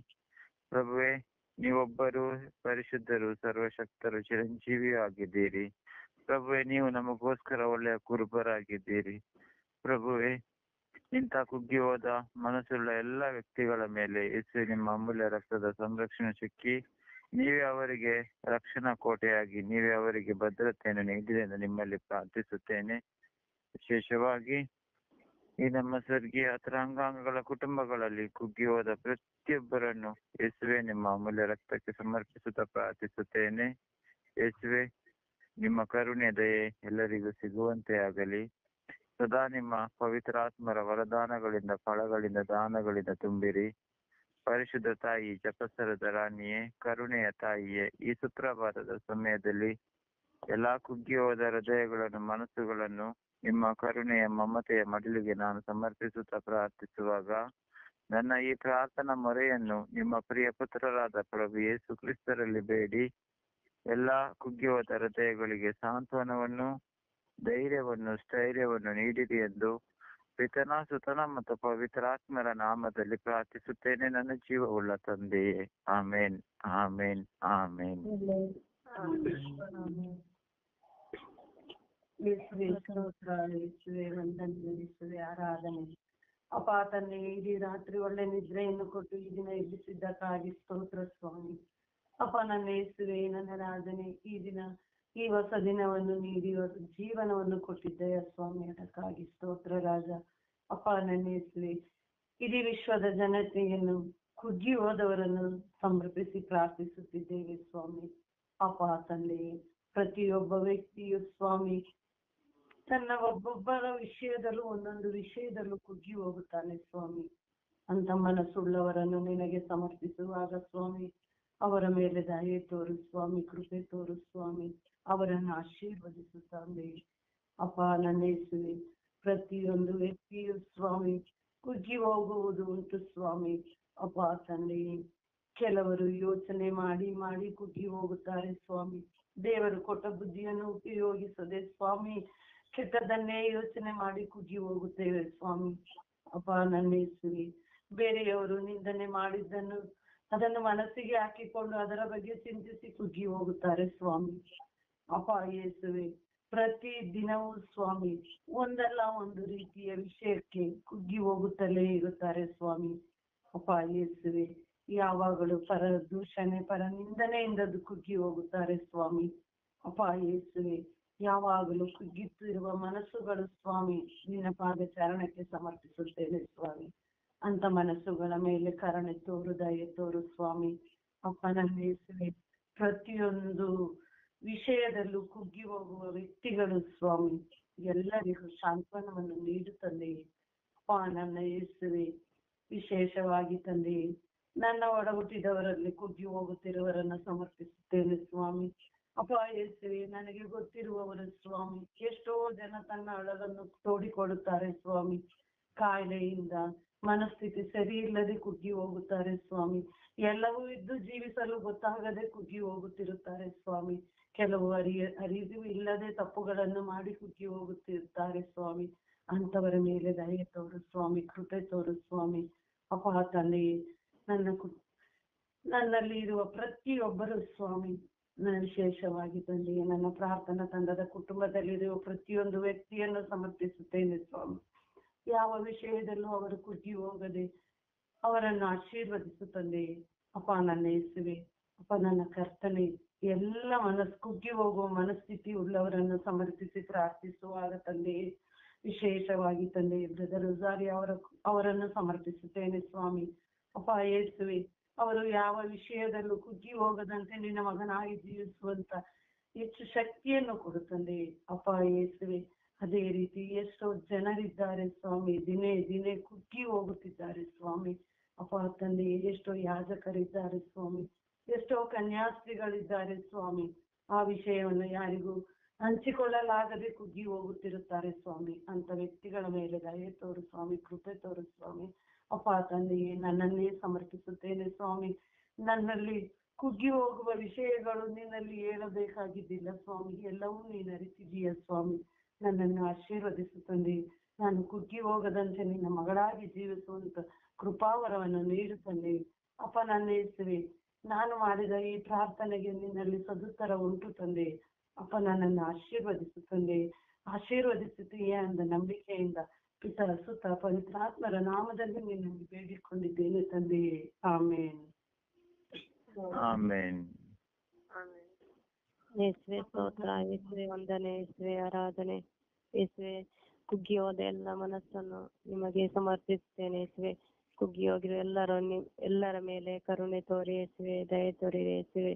ಪ್ರಭುವೆ, ನೀವೊಬ್ಬರು ಪರಿಶುದ್ಧರು, ಸರ್ವಶಕ್ತರು, ಚಿರಂಜೀವಿಯೂ ಆಗಿದ್ದೀರಿ. ಪ್ರಭುವೆ, ನೀವು ನಮಗೋಸ್ಕರ ಒಳ್ಳೆಯ ಕುರುಬರಾಗಿದ್ದೀರಿ. ಪ್ರಭುವೆ, ಇಂಥ ಕುಗ್ಗಿ ಹೋದ ಮನಸ್ಸುಳ್ಳ ಎಲ್ಲ ವ್ಯಕ್ತಿಗಳ ಮೇಲೆ ಯೇಸುವೆ ನಿಮ್ಮ ಅಮೂಲ್ಯ ರಕ್ತದ ಸಂರಕ್ಷಣೆ ಸಿಕ್ಕಿ ನೀವೇ ಅವರಿಗೆ ರಕ್ಷಣಾ ಕೋಟೆಯಾಗಿ ನೀವೇ ಅವರಿಗೆ ಭದ್ರತೆಯನ್ನು ನೀಡಿದೆ ಎಂದು ನಿಮ್ಮಲ್ಲಿ ಪ್ರಾರ್ಥಿಸುತ್ತೇನೆ. ವಿಶೇಷವಾಗಿ ಈ ನಮ್ಮ ಸ್ವರ್ಗೀಯ ಅಂಗಾಂಗಗಳ ಕುಟುಂಬಗಳಲ್ಲಿ ಕುಗ್ಗಿ ಹೋದ ಪ್ರತಿಯೊಬ್ಬರನ್ನು ಯೇಸುವೆ ನಿಮ್ಮ ಅಮೂಲ್ಯ ರಕ್ತಕ್ಕೆ ಸಮರ್ಪಿಸುತ್ತಾ ಪ್ರಾರ್ಥಿಸುತ್ತೇನೆ. ಯೇಸುವೆ, ನಿಮ್ಮ ಕರುಣೆ ದಯೆ ಎಲ್ಲರಿಗೂ ಸಿಗುವಂತೆ ಆಗಲಿ. ಸದಾ ನಿಮ್ಮ ಪವಿತ್ರಾತ್ಮರ ವರದಾನಗಳಿಂದ, ಫಲಗಳಿಂದ, ದಾನಗಳಿಂದ ತುಂಬಿರಿ. ಪರಿಶುದ್ಧ ತಾಯಿ, ಜಪಸರದ ರಾಣಿಯೇ, ಕರುಣೆಯ ತಾಯಿಯೇ, ಈ ಸುಪ್ರಭಾತದ ಸಮಯದಲ್ಲಿ ಎಲ್ಲಾ ಕುಗ್ಗಿ ಹೋದ ಹೃದಯಗಳನ್ನು, ಮನಸ್ಸುಗಳನ್ನು ನಿಮ್ಮ ಕರುಣೆಯ ಮಮತೆಯ ಮಡಿಲಿಗೆ ನಾನು ಸಮರ್ಪಿಸುತ್ತಾ ಪ್ರಾರ್ಥಿಸುವಾಗ ನನ್ನ ಈ ಪ್ರಾರ್ಥನಾ ಮೊರೆಯನ್ನು ನಿಮ್ಮ ಪ್ರಿಯ ಪುತ್ರರಾದ ಪ್ರಭು ಯೇಸು ಕ್ರಿಸ್ತರಲ್ಲಿ ಬೇಡಿ ಎಲ್ಲಾ ಕುಗ್ಗಿ ಹೋದ ಹೃದಯಗಳಿಗೆ ಸಾಂತ್ವನವನ್ನು, ಧೈರ್ಯವನ್ನು, ಸ್ಥೈರ್ಯವನ್ನು ನೀಡಿರಿ ಎಂದು ಪಿತನ, ಸುತನ ಮತ್ತು ಪವಿತ್ರಾತ್ಮರ ನಾಮದಲ್ಲಿ ಪ್ರಾರ್ಥಿಸುತ್ತೇನೆ ನನ್ನ ಜೀವವುಳ್ಳ ತಂದೆಯೇ. ಆಮೇನ್, ಆಮೇನ್, ಆಮೇನ್. ಯೇಸುವೆ ಸ್ತೋತ್ರ, ಯೇಸುವೆ ವಂದನೆ, ಯೇಸುವೆ ಆರಾಧನೆ. ಅಪ್ಪ ತಂದೆ, ಇಡೀ ರಾತ್ರಿ ಒಳ್ಳೆ ನಿದ್ರೆಯನ್ನು ಕೊಟ್ಟು ಈ ದಿನ ಎಬ್ಬಿಸಿದ್ದಕ್ಕಾಗಿ ಸ್ತೋತ್ರ ಸ್ವಾಮಿ. ಅಪ್ಪ ನನ್ನ ಯೇಸುವೆ, ನನ್ನ ರಾಧನೆ, ಈ ದಿನ ಈ ಹೊಸ ದಿನವನ್ನು ನೀಡಿ ಹೊಸ ಜೀವನವನ್ನು ಕೊಟ್ಟಿದ್ದೆಯ ಸ್ವಾಮಿ, ಅದಕ್ಕಾಗಿ ಸ್ತೋತ್ರ ರಾಜ. ಅಪ್ಪ ನನ್ನ ಯೇಸುವೆ, ಇಡೀ ವಿಶ್ವದ ಜನತೆಯನ್ನು, ಕುಗ್ಗಿ ಹೋದವರನ್ನು ಸಮರ್ಪಿಸಿ ಪ್ರಾರ್ಥಿಸುತ್ತಿದ್ದೇವೆ ಸ್ವಾಮಿ. ಅಪ್ಪ ತಂದೆಯೇ, ಪ್ರತಿಯೊಬ್ಬ ವ್ಯಕ್ತಿಯು ಸ್ವಾಮಿ ತನ್ನ ಒಬ್ಬೊಬ್ಬರ ವಿಷಯದಲ್ಲೂ ಒಂದೊಂದು ವಿಷಯದಲ್ಲೂ ಕುಗ್ಗಿ ಹೋಗುತ್ತಾನೆ ಸ್ವಾಮಿ. ಅಂತ ಮನಸ್ಸುಳ್ಳವರನ್ನು ನಿನಗೆ ಸಮರ್ಪಿಸುವಾಗ ಸ್ವಾಮಿ, ಅವರ ಮೇಲೆ ದಯೆ ತೋರು ಸ್ವಾಮಿ, ಕೃಪೆ ತೋರು ಸ್ವಾಮಿ, ಅವರನ್ನು ಆಶೀರ್ವದಿಸುತ್ತಾನೆ. ಅಪ್ಪ ನನ್ನ ಯೇಸುವೆ, ಪ್ರತಿಯೊಂದು ವ್ಯಕ್ತಿಯು ಸ್ವಾಮಿ ಕುಗ್ಗಿ ಹೋಗುವುದು ಉಂಟು ಸ್ವಾಮಿ. ಅಪ್ಪ ತಂದೆಯೇ, ಕೆಲವರು ಯೋಚನೆ ಮಾಡಿ ಮಾಡಿ ಕುಗ್ಗಿ ಹೋಗುತ್ತಾರೆ ಸ್ವಾಮಿ. ದೇವರು ಕೊಟ್ಟ ಬುದ್ಧಿಯನ್ನು ಉಪಯೋಗಿಸದೆ ಸ್ವಾಮಿ ಕೆಟ್ಟದನ್ನೇ ಯೋಚನೆ ಮಾಡಿ ಕುಗ್ಗಿ ಹೋಗುತ್ತೇವೆ ಸ್ವಾಮಿ. ಅಪ್ಪ ನನ್ನ ಯೇಸುವೆ, ಬೇರೆಯವರು ನಿಂದನೆ ಮಾಡಿದ್ದನ್ನು ಅದನ್ನು ಮನಸ್ಸಿಗೆ ಹಾಕಿಕೊಂಡು ಅದರ ಬಗ್ಗೆ ಚಿಂತಿಸಿ ಕುಗ್ಗಿ ಹೋಗುತ್ತಾರೆ ಸ್ವಾಮಿ. ಅಪ್ಪ ಯೇಸುವೆ, ಪ್ರತಿ ದಿನವೂ ಸ್ವಾಮಿ ಒಂದಲ್ಲ ಒಂದು ರೀತಿಯ ವಿಷಯಕ್ಕೆ ಕುಗ್ಗಿ ಹೋಗುತ್ತಲೇ ಇರುತ್ತಾರೆ ಸ್ವಾಮಿ. ಅಪ್ಪ ಯೇಸುವೆ, ಯಾವಾಗಲೂ ಪರ ದೂಷಣೆ, ಪರ ನಿಂದನೆಯಿಂದ ಕುಗ್ಗಿ ಹೋಗುತ್ತಾರೆ ಸ್ವಾಮಿ. ಅಪ್ಪ ಯೇಸುವೆ, ಯಾವಾಗಲೂ ಕುಗ್ಗಿತ್ತಿರುವ ಮನಸ್ಸುಗಳು ಸ್ವಾಮಿ ನಿನ್ನ ಪಾದ ಚರಣಕ್ಕೆ ಸಮರ್ಪಿಸುತ್ತೇನೆ ಸ್ವಾಮಿ. ಅಂತ ಮನಸ್ಸುಗಳ ಮೇಲೆ ಕರುಣೆ ತೋರು, ದಯೆ ತೋರು ಸ್ವಾಮಿ. ಅಪ್ಪ ನನ್ನ ಯೇಸುವೆ, ಪ್ರತಿಯೊಂದು ವಿಷಯದಲ್ಲೂ ಕುಗ್ಗಿ ಹೋಗುವ ವ್ಯಕ್ತಿಗಳು ಸ್ವಾಮಿ ಎಲ್ಲರಿಗೂ ಸಾಂತ್ವನವನ್ನು ನೀಡು ತಂದೆಯೇ. ಅಪ್ಪ ನನ್ನ ಯೇಸುವೆ, ವಿಶೇಷವಾಗಿ ತಂದೆಯೇ, ನನ್ನ ಒಡ ಹುಟ್ಟಿದವರಲ್ಲಿ ಕುಗ್ಗಿ ಹೋಗುತ್ತಿರುವವರನ್ನ ಸಮರ್ಪಿಸುತ್ತೇನೆ ಸ್ವಾಮಿ. ಅಪ್ಪ ಯೇಸುವೆ, ನನಗೆ ಗೊತ್ತಿರುವವರು ಸ್ವಾಮಿ, ಎಷ್ಟೋ ಜನ ತನ್ನ ಅಳಲನ್ನು ತೋಡಿಕೊಡುತ್ತಾರೆ ಸ್ವಾಮಿ. ಕಾಯಿಲೆಯಿಂದ, ಮನಸ್ಥಿತಿ ಸರಿ ಇಲ್ಲದೆ ಕುಗ್ಗಿ ಹೋಗುತ್ತಾರೆ ಸ್ವಾಮಿ. ಎಲ್ಲವೂ ಇದ್ದು ಜೀವಿಸಲು ಗೊತ್ತಾಗದೆ ಕುಗ್ಗಿ ಹೋಗುತ್ತಿರುತ್ತಾರೆ ಸ್ವಾಮಿ. ಕೆಲವು ಅರಿವು ಇಲ್ಲದೆ ತಪ್ಪುಗಳನ್ನು ಮಾಡಿ ಕುಗ್ಗಿ ಹೋಗುತ್ತಿರುತ್ತಾರೆ ಸ್ವಾಮಿ. ಅಂತವರ ಮೇಲೆ ದಯೆ ತೋರು ಸ್ವಾಮಿ, ಕೃಪೆ ತೋರು ಸ್ವಾಮಿ. ಅಪ್ಪ ತಂದೆಯೇ, ನನ್ನಲ್ಲಿ ಇರುವ ಪ್ರತಿಯೊಬ್ಬರು ಸ್ವಾಮಿ, ವಿಶೇಷವಾಗಿ ತಂದೆಯೇ ನನ್ನ ಪ್ರಾರ್ಥನಾ ತಂಡದ ಕುಟುಂಬದಲ್ಲಿರುವ ಪ್ರತಿಯೊಂದು ವ್ಯಕ್ತಿಯನ್ನು ಸಮರ್ಪಿಸುತ್ತೇನೆ ಸ್ವಾಮಿ. ಯಾವ ವಿಷಯದಲ್ಲೂ ಅವರು ಕುಗ್ಗಿ ಹೋಗದೆ ಅವರನ್ನು ಆಶೀರ್ವದಿಸು ತಂದೆಯೇ. ಅಪ್ಪ ನನ್ನ ಯೇಸುವೆ, ಅಪ್ಪ ನನ್ನ ಕರ್ತನೆ, ಎಲ್ಲ ಕುಗ್ಗಿ ಹೋಗುವ ಮನಸ್ಥಿತಿ ಉಳ್ಳವರನ್ನು ಸಮರ್ಪಿಸಿ ಪ್ರಾರ್ಥಿಸುವಾಗ ತಂದೆಯೇ, ವಿಶೇಷವಾಗಿ ತಂದೆಯೇ ಬ್ರದರ್ ರೋಸಾರಿ ಅವರನ್ನು ಸಮರ್ಪಿಸುತ್ತೇನೆ ಸ್ವಾಮಿ. ಅಪ್ಪ ಯೇಸುವೆ, ಅವರು ಯಾವ ವಿಷಯದಲ್ಲೂ ಕುಗ್ಗಿ ಹೋಗದಂತೆ ನಿನ್ನ ಮಗನಾಗಿ ಜೀವಿಸುವಂತ ಹೆಚ್ಚು ಶಕ್ತಿಯನ್ನು ಕೊಡು ತಂದೆಯೇ. ಅಪ್ಪ ಯೇಸುವೆ, ಅದೇ ರೀತಿ ಎಷ್ಟೋ ಜನರಿದ್ದಾರೆ ಸ್ವಾಮಿ, ದಿನೇ ದಿನೇ ಕುಗ್ಗಿ ಹೋಗುತ್ತಿದ್ದಾರೆ ಸ್ವಾಮಿ. ಅಪ್ಪ ತಂದೆಯೇ, ಎಷ್ಟೋ ಯಾಜಕರಿದ್ದಾರೆ ಸ್ವಾಮಿ, ಎಷ್ಟೋ ಕನ್ಯಾಸ್ತ್ರೀಗಳಿದ್ದಾರೆ ಸ್ವಾಮಿ. ಆ ವಿಷಯವನ್ನು ಯಾರಿಗೂ ಹಂಚಿಕೊಳ್ಳಲಾಗದೆ ಕುಗ್ಗಿ ಹೋಗುತ್ತಿರುತ್ತಾರೆ ಸ್ವಾಮಿ. ಅಂತ ವ್ಯಕ್ತಿಗಳ ಮೇಲೆ ದಯೆ ತೋರು ಸ್ವಾಮಿ, ಕೃಪೆ ತೋರು ಸ್ವಾಮಿ. ಅಪ್ಪ ತಂದೆಯೇ, ನನ್ನನ್ನೇ ಸಮರ್ಪಿಸುತ್ತೇನೆ ಸ್ವಾಮಿ. ನನ್ನಲ್ಲಿ ಕುಗ್ಗಿ ಹೋಗುವ ವಿಷಯಗಳು ನಿನ್ನಲ್ಲಿ ಹೇಳಬೇಕಾಗಿದ್ದಿಲ್ಲ ಸ್ವಾಮಿ, ಎಲ್ಲವೂ ನೀನು ಅರಿತಿದೀಯ ಸ್ವಾಮಿ. ನನ್ನನ್ನು ಆಶೀರ್ವದಿಸು ತಂದೆಯೇ. ನಾನು ಕುಗ್ಗಿ ಹೋಗದಂತೆ ನಿನ್ನ ಮಗಳಾಗಿ ಜೀವಿಸುವಂತ ಕೃಪಾವರವನ್ನು ನೀಡು ತಂದೆಯೇ. ಅಪ್ಪ ನನ್ನ ಯೇಸುವೆ, ನಾನು ಮಾಡಿದ ಈ ಪ್ರಾರ್ಥನೆಗೆ ನಿನ್ನಲ್ಲಿ ಸದುತ್ತರ ಉಂಟು ತಂದೆಯೇ. ಅಪ್ಪ ನನ್ನನ್ನು ಆಶೀರ್ವದಿಸು ತಂದೆಯೇ. ಆಶೀರ್ವದಿಸುತ್ತೀಯ ಎಂದ ನಂಬಿಕೆಯಿಂದ ಪಿತ ಸುತ ಪವಿತ್ರಾತ್ಮರ ನಾಮದಲ್ಲಿ ನಿನ್ನಲ್ಲಿ ಬೇಡಿಕೊಂಡಿದ್ದೇನೆ ತಂದೆಯೇ. ಆಮೇನ್. ಆಮೇನ್. ಯೇಸುವೆ ಸ್ತೋತ್ರ, ಯೇಸುವೆ ವಂದನೆ, ಯೇಸುವೆ ಆರಾಧನೆ. ಯೇಸುವೆ, ಕುಗ್ಗಿ ಹೋದ ಎಲ್ಲ ಮನಸ್ಸನ್ನು ನಿಮಗೆ ಸಮರ್ಪಿಸುತ್ತೇನೆ ಯೇಸುವೆ. ಕುಗ್ಗಿ ಹೋಗಿರೋ ಎಲ್ಲರ ಮೇಲೆ ಕರುಣೆ ತೋರಿ ಯೇಸುವೆ, ದಯೆ ತೋರಿ ಯೇಸುವೆ.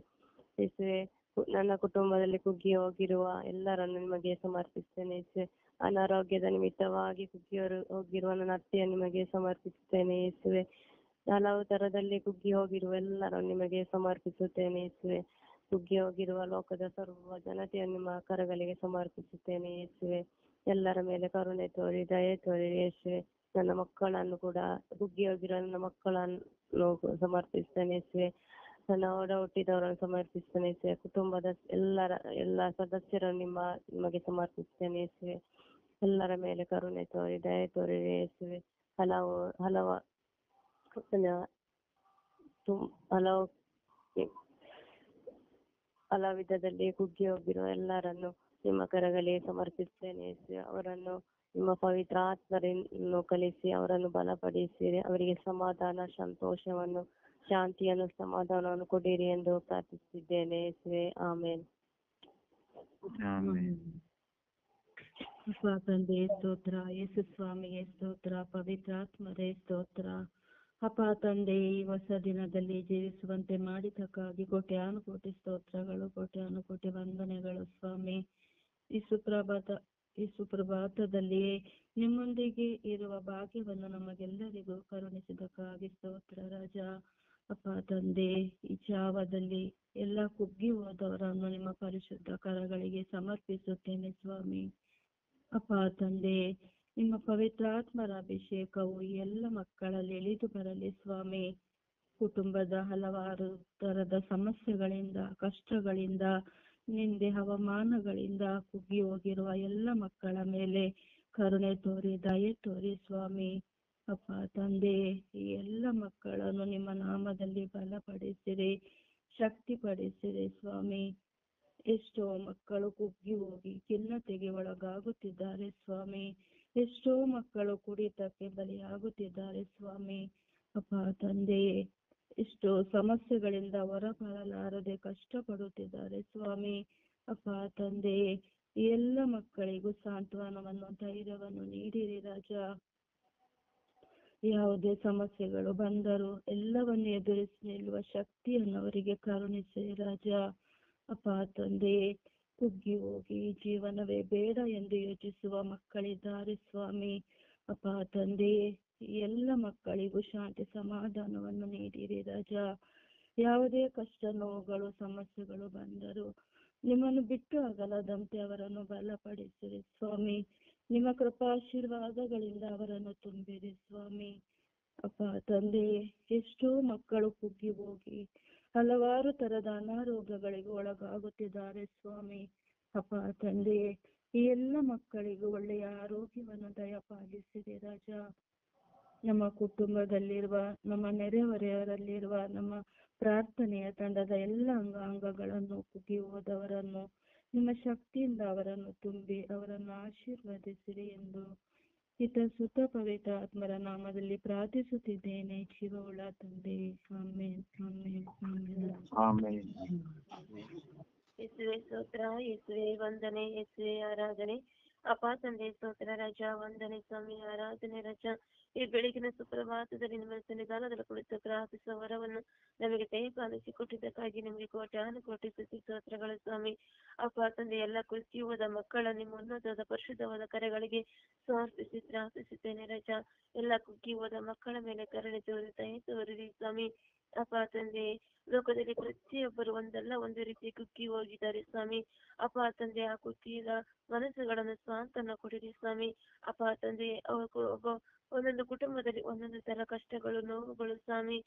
ಯೇಸುವೆ, ನನ್ನ ಕುಟುಂಬದಲ್ಲಿ ಕುಗ್ಗಿ ಹೋಗಿರುವ ಎಲ್ಲರನ್ನು ನಿಮಗೆ ಸಮರ್ಪಿಸುತ್ತೇನೆ ಯೇಸುವೆ. ಅನಾರೋಗ್ಯದ ನಿಮಿತ್ತವಾಗಿ ಕುಗ್ಗಿ ಹೋಗಿರುವ ನನ್ನ ಅತ್ತೆಯ ನಿಮಗೆ ಸಮರ್ಪಿಸುತ್ತೇನೆ ಯೇಸುವೆ. ಹಲವು ತರದಲ್ಲಿ ಕುಗ್ಗಿ ಹೋಗಿರುವ ಎಲ್ಲರನ್ನು ನಿಮಗೆ ಸಮರ್ಪಿಸುತ್ತೇನೆ ಯೇಸುವೆ. ಕುಗ್ಗಿ ಹೋಗಿರುವ ಲೋಕದ ಸರ್ವ ಜನತೆಯನ್ನು ನಿಮ್ಮ ಕರಗಳಿಗೆ ಸಮರ್ಪಿಸುತ್ತೇನೆ ಯೇಸುವೆ. ಎಲ್ಲರ ಮೇಲೆ ಕರುಣೆ ತೋರಿ ದಯೆ ತೋರಿ ಯೇಸುವೆ. ನನ್ನ ಮಕ್ಕಳನ್ನು ಕೂಡ ಕುಗ್ಗಿ ಹೋಗಿರೋ ನನ್ನ ಮಕ್ಕಳನ್ನು ಸಮರ್ಪಿಸ್ತೇನೆ ಯೇಸುವೆ. ನನ್ನ ಒಡ ಹುಟ್ಟಿದವರನ್ನು ಸಮರ್ಪಿಸ್ತೇನೆ ಯೇಸುವೆ. ಕುಟುಂಬದ ಎಲ್ಲ ಸದಸ್ಯರನ್ನು ನಿಮಗೆ ಸಮರ್ಪಿಸ್ತೇನೆ ಯೇಸುವೆ. ಎಲ್ಲರ ಮೇಲೆ ಕರುಣೆ ತೋರಿ ದಯೆ ತೋರಿ ಯೇಸುವೆ. ಹಲವು ವಿಧದಲ್ಲಿ ಕುಗ್ಗಿ ಹೋಗಿರುವ ಎಲ್ಲರನ್ನು ನಿಮ್ಮ ಕರಗಳಿಗೆ ಸಮರ್ಪಿಸ್ತೇನೆ ಯೇಸುವೆ. ಅವರನ್ನು ನಿಮ್ಮ ಪವಿತ್ರ ಆತ್ಮರನ್ನು ಕಲಿಸಿ ಅವರನ್ನು ಬಲಪಡಿಸಿರಿ. ಅವರಿಗೆ ಸಮಾಧಾನ, ಸಂತೋಷವನ್ನು, ಶಾಂತಿಯನ್ನು, ಸಮಾಧಾನವನ್ನು ಕೊಡಿರಿ ಎಂದು ಪ್ರಾರ್ಥಿಸಿದ್ದೇನೆ ಯೇಸುವೆ. ಆಮೇನ್. ಅಪ್ಪ ತಂದೆಯೇ ಸ್ತೋತ್ರ, ಯೇಸು ಸ್ವಾಮಿಗೆ ಸ್ತೋತ್ರ, ಪವಿತ್ರಾತ್ಮರೇ ಸ್ತೋತ್ರ. ಅಪ್ಪ ತಂದೆ, ಈ ಹೊಸ ದಿನದಲ್ಲಿ ಜೀವಿಸುವಂತೆ ಮಾಡಿದ್ದಕ್ಕಾಗಿ ಕೋಟ್ಯಾನುಕೋಟಿ ಸ್ತೋತ್ರಗಳು, ಕೋಟ್ಯಾನುಕೋಟಿ ವಂದನೆಗಳು ಸ್ವಾಮಿ. ಈ ಸುಪ್ರಭಾತದಲ್ಲಿ ನಿಮ್ಮೊಂದಿಗೆ ಇರುವ ಭಾಗ್ಯವನ್ನು ನಮಗೆಲ್ಲರಿಗೂ ಕರುಣಿಸಿದ್ದಕ್ಕಾಗಿ ಸ್ತೋತ್ರ ರಾಜ. ಅಪ್ಪ ತಂದೆ, ಈ ಜಾವದಲ್ಲಿ ಎಲ್ಲ ಕುಗ್ಗಿ ಹೋದವರನ್ನು ನಿಮ್ಮ ಪರಿಶುದ್ಧ ಕರಗಳಿಗೆ ಸಮರ್ಪಿಸುತ್ತೇನೆ ಸ್ವಾಮಿ. ಅಪ್ಪ ತಂದೆ, ನಿಮ್ಮ ಪವಿತ್ರಾತ್ಮರ ಅಭಿಷೇಕವು ಎಲ್ಲ ಮಕ್ಕಳಲ್ಲಿ ಇಳಿದು ಬರಲಿ ಸ್ವಾಮಿ. ಕುಟುಂಬದ ಹಲವಾರು ತರದ ಸಮಸ್ಯೆಗಳಿಂದ, ಕಷ್ಟಗಳಿಂದ, ನಿಂದೆ, ಹವಾಮಾನಗಳಿಂದ ಕುಗ್ಗಿ ಹೋಗಿರುವ ಎಲ್ಲ ಮಕ್ಕಳ ಮೇಲೆ ಕರುಣೆ ತೋರಿ ದಯೆ ತೋರಿ ಸ್ವಾಮಿ. ಅಪ್ಪ ತಂದೆ, ಈ ಎಲ್ಲ ಮಕ್ಕಳನ್ನು ನಿಮ್ಮ ನಾಮದಲ್ಲಿ ಬಲಪಡಿಸಿರಿ, ಶಕ್ತಿಪಡಿಸಿರಿ ಸ್ವಾಮಿ. ಎಷ್ಟೋ ಮಕ್ಕಳು ಕುಗ್ಗಿ ಹೋಗಿ ಖಿನ್ನತೆಗೆ ಒಳಗಾಗುತ್ತಿದ್ದಾರೆ ಸ್ವಾಮಿ. ಎಷ್ಟೋ ಮಕ್ಕಳು ಕುಡಿತಕ್ಕೆ ಬಲಿಯಾಗುತ್ತಿದ್ದಾರೆ ಸ್ವಾಮಿ. ಅಪ್ಪ ತಂದೆಯೇ, ಎಷ್ಟೋ ಸಮಸ್ಯೆಗಳಿಂದ ಹೊರಬರಲಾರದೆ ಕಷ್ಟಪಡುತ್ತಿದ್ದಾರೆ ಸ್ವಾಮಿ. ಅಪ್ಪ ತಂದೆಯೇ, ಈ ಎಲ್ಲ ಮಕ್ಕಳಿಗೂ ಸಾಂತ್ವನವನ್ನು ಧೈರ್ಯವನ್ನು ನೀಡಿರಿ ರಾಜ. ಯಾವುದೇ ಸಮಸ್ಯೆಗಳು ಬಂದರೂ ಎಲ್ಲವನ್ನು ಎದುರಿಸಿ ನಿಲ್ಲುವ ಶಕ್ತಿಯನ್ನು ಅವರಿಗೆ ಕರುಣಿಸಿರಿ ರಾಜ. ಅಪ್ಪ ತಂದೆ, ಕುಗ್ಗಿ ಹೋಗಿ ಜೀವನವೇ ಬೇಡ ಎಂದು ಯೋಚಿಸುವ ಮಕ್ಕಳಿದ್ದಾರೆ ಸ್ವಾಮಿ. ಅಪ್ಪ ತಂದೆ, ಎಲ್ಲ ಮಕ್ಕಳಿಗೂ ಶಾಂತಿ ಸಮಾಧಾನವನ್ನು ನೀಡಿರಿ ರಾಜ. ಯಾವುದೇ ಕಷ್ಟ ನೋವುಗಳು ಸಮಸ್ಯೆಗಳು ಬಂದರೂ ನಿಮ್ಮನ್ನು ಬಿಟ್ಟು ಅಗಲದಂತೆ ಅವರನ್ನು ಬಲಪಡಿಸಿರಿ ಸ್ವಾಮಿ. ನಿಮ್ಮ ಕೃಪಾಶೀರ್ವಾದಗಳಿಂದ ಅವರನ್ನು ತುಂಬಿರಿ ಸ್ವಾಮಿ. ಅಪ್ಪ ತಂದೆ, ಎಷ್ಟೋ ಮಕ್ಕಳು ಕುಗ್ಗಿ ಹೋಗಿ ಹಲವಾರು ತರದ ಅನಾರೋಗ್ಯಗಳಿಗೆ ಒಳಗಾಗುತ್ತಿದ್ದಾರೆ ಸ್ವಾಮಿ. ಅಪ್ಪ ತಂದೆ, ಈ ಎಲ್ಲ ಮಕ್ಕಳಿಗೂ ಒಳ್ಳೆಯ ಆರೋಗ್ಯವನ್ನು ದಯಪಾಲಿಸಿರಿ ರಾಜ. ನಮ್ಮ ಕುಟುಂಬದಲ್ಲಿರುವ, ನಮ್ಮ ನೆರೆಹೊರೆಯವರಲ್ಲಿರುವ, ನಮ್ಮ ಪ್ರಾರ್ಥನೆಯ ತಂಡದ ಎಲ್ಲ ಅಂಗಾಂಗಗಳನ್ನು ಕುಗ್ಗಿ ಹೋದವರನ್ನು ನಿಮ್ಮ ಶಕ್ತಿಯಿಂದ ಅವರನ್ನು ತುಂಬಿ ಅವರನ್ನು ಆಶೀರ್ವದಿಸಿರಿ ಎಂದು ಸುತ ಪವಿತ್ರ ಆತ್ಮರ ನಾಮದಲ್ಲಿ ಪ್ರಾರ್ಥಿಸುತ್ತಿದ್ದೇನೆ ಜೀವವುಳ್ಳ ತಂದೆ. Amen, amen, amen. ಯೇಸುವೆ ಸ್ತೋತ್ರ, ಯೇಸುವೆ ವಂದನೆ, ಯೇಸುವೆ ಆರಾಧನೆ. ಅಪ್ಪ ತಂದೆ ಸ್ತೋತ್ರ ರಾಜ, ವಂದನೆ ಸ್ವಾಮಿ, ಆರಾಧನೆ ರಾಜ. ಈ ಬೆಳಗಿನ ಸುಪ್ರಭಾತದಲ್ಲಿ ನಿಮ್ಮ ಸನ್ನಿಧಾನದಲ್ಲಿ ಕುಳಿತು ಪ್ರಾರ್ಥಿಸುವ ವರವನ್ನು ನಮಗೆ ದಯಪಾಲಿಸಿ ಕೊಟ್ಟಿದ್ದಕ್ಕಾಗಿ ನಿಮಗೆ ಕೋಟಿ ಸ್ತೋತ್ರಗಳು ಸ್ವಾಮಿ. ಅಪ್ಪ ತಂದೆ, ಎಲ್ಲ ಕುಗ್ಗಿ ಹೋದ ಮಕ್ಕಳ ನಿಮ್ಮ ಉನ್ನತವಾದ ಪರಿಶುದ್ಧವಾದ ಕರೆಗಳಿಗೆ ಸಮರ್ಪಿಸಿ ಪ್ರಾರ್ಥಿಸುತ್ತೇನೆ ರಾಜ. ಎಲ್ಲ ಕುಗ್ಗಿ ಹೋದ ಮಕ್ಕಳ ಮೇಲೆ ಕರುಣೆ ತೋರಿ ದಯೆ ತೋರಿರಿ ಸ್ವಾಮಿ. ಅಪ್ಪ ತಂದೆ, ಲೋಕದಲ್ಲಿ ಪ್ರತಿಯೊಬ್ಬರು ಒಂದಲ್ಲ ಒಂದು ರೀತಿ ಕುಗ್ಗಿ ಹೋಗಿದ್ದಾರೆ ಸ್ವಾಮಿ. ಅಪ್ಪ ತಂದೆ, ಆ ಕುಗ್ಗಿದ ಮನಸ್ಸುಗಳನ್ನು ಸ್ವಾಂತನ ಕೊಡಿರಿ ಸ್ವಾಮಿ. ಅಪ್ಪ ತಂದೆ, ಒಂದೊಂದು ಕುಟುಂಬದಲ್ಲಿ ಒಂದೊಂದು ತರ ಕಷ್ಟಗಳು, ನೋವುಗಳು ಸ್ವಾಮಿ.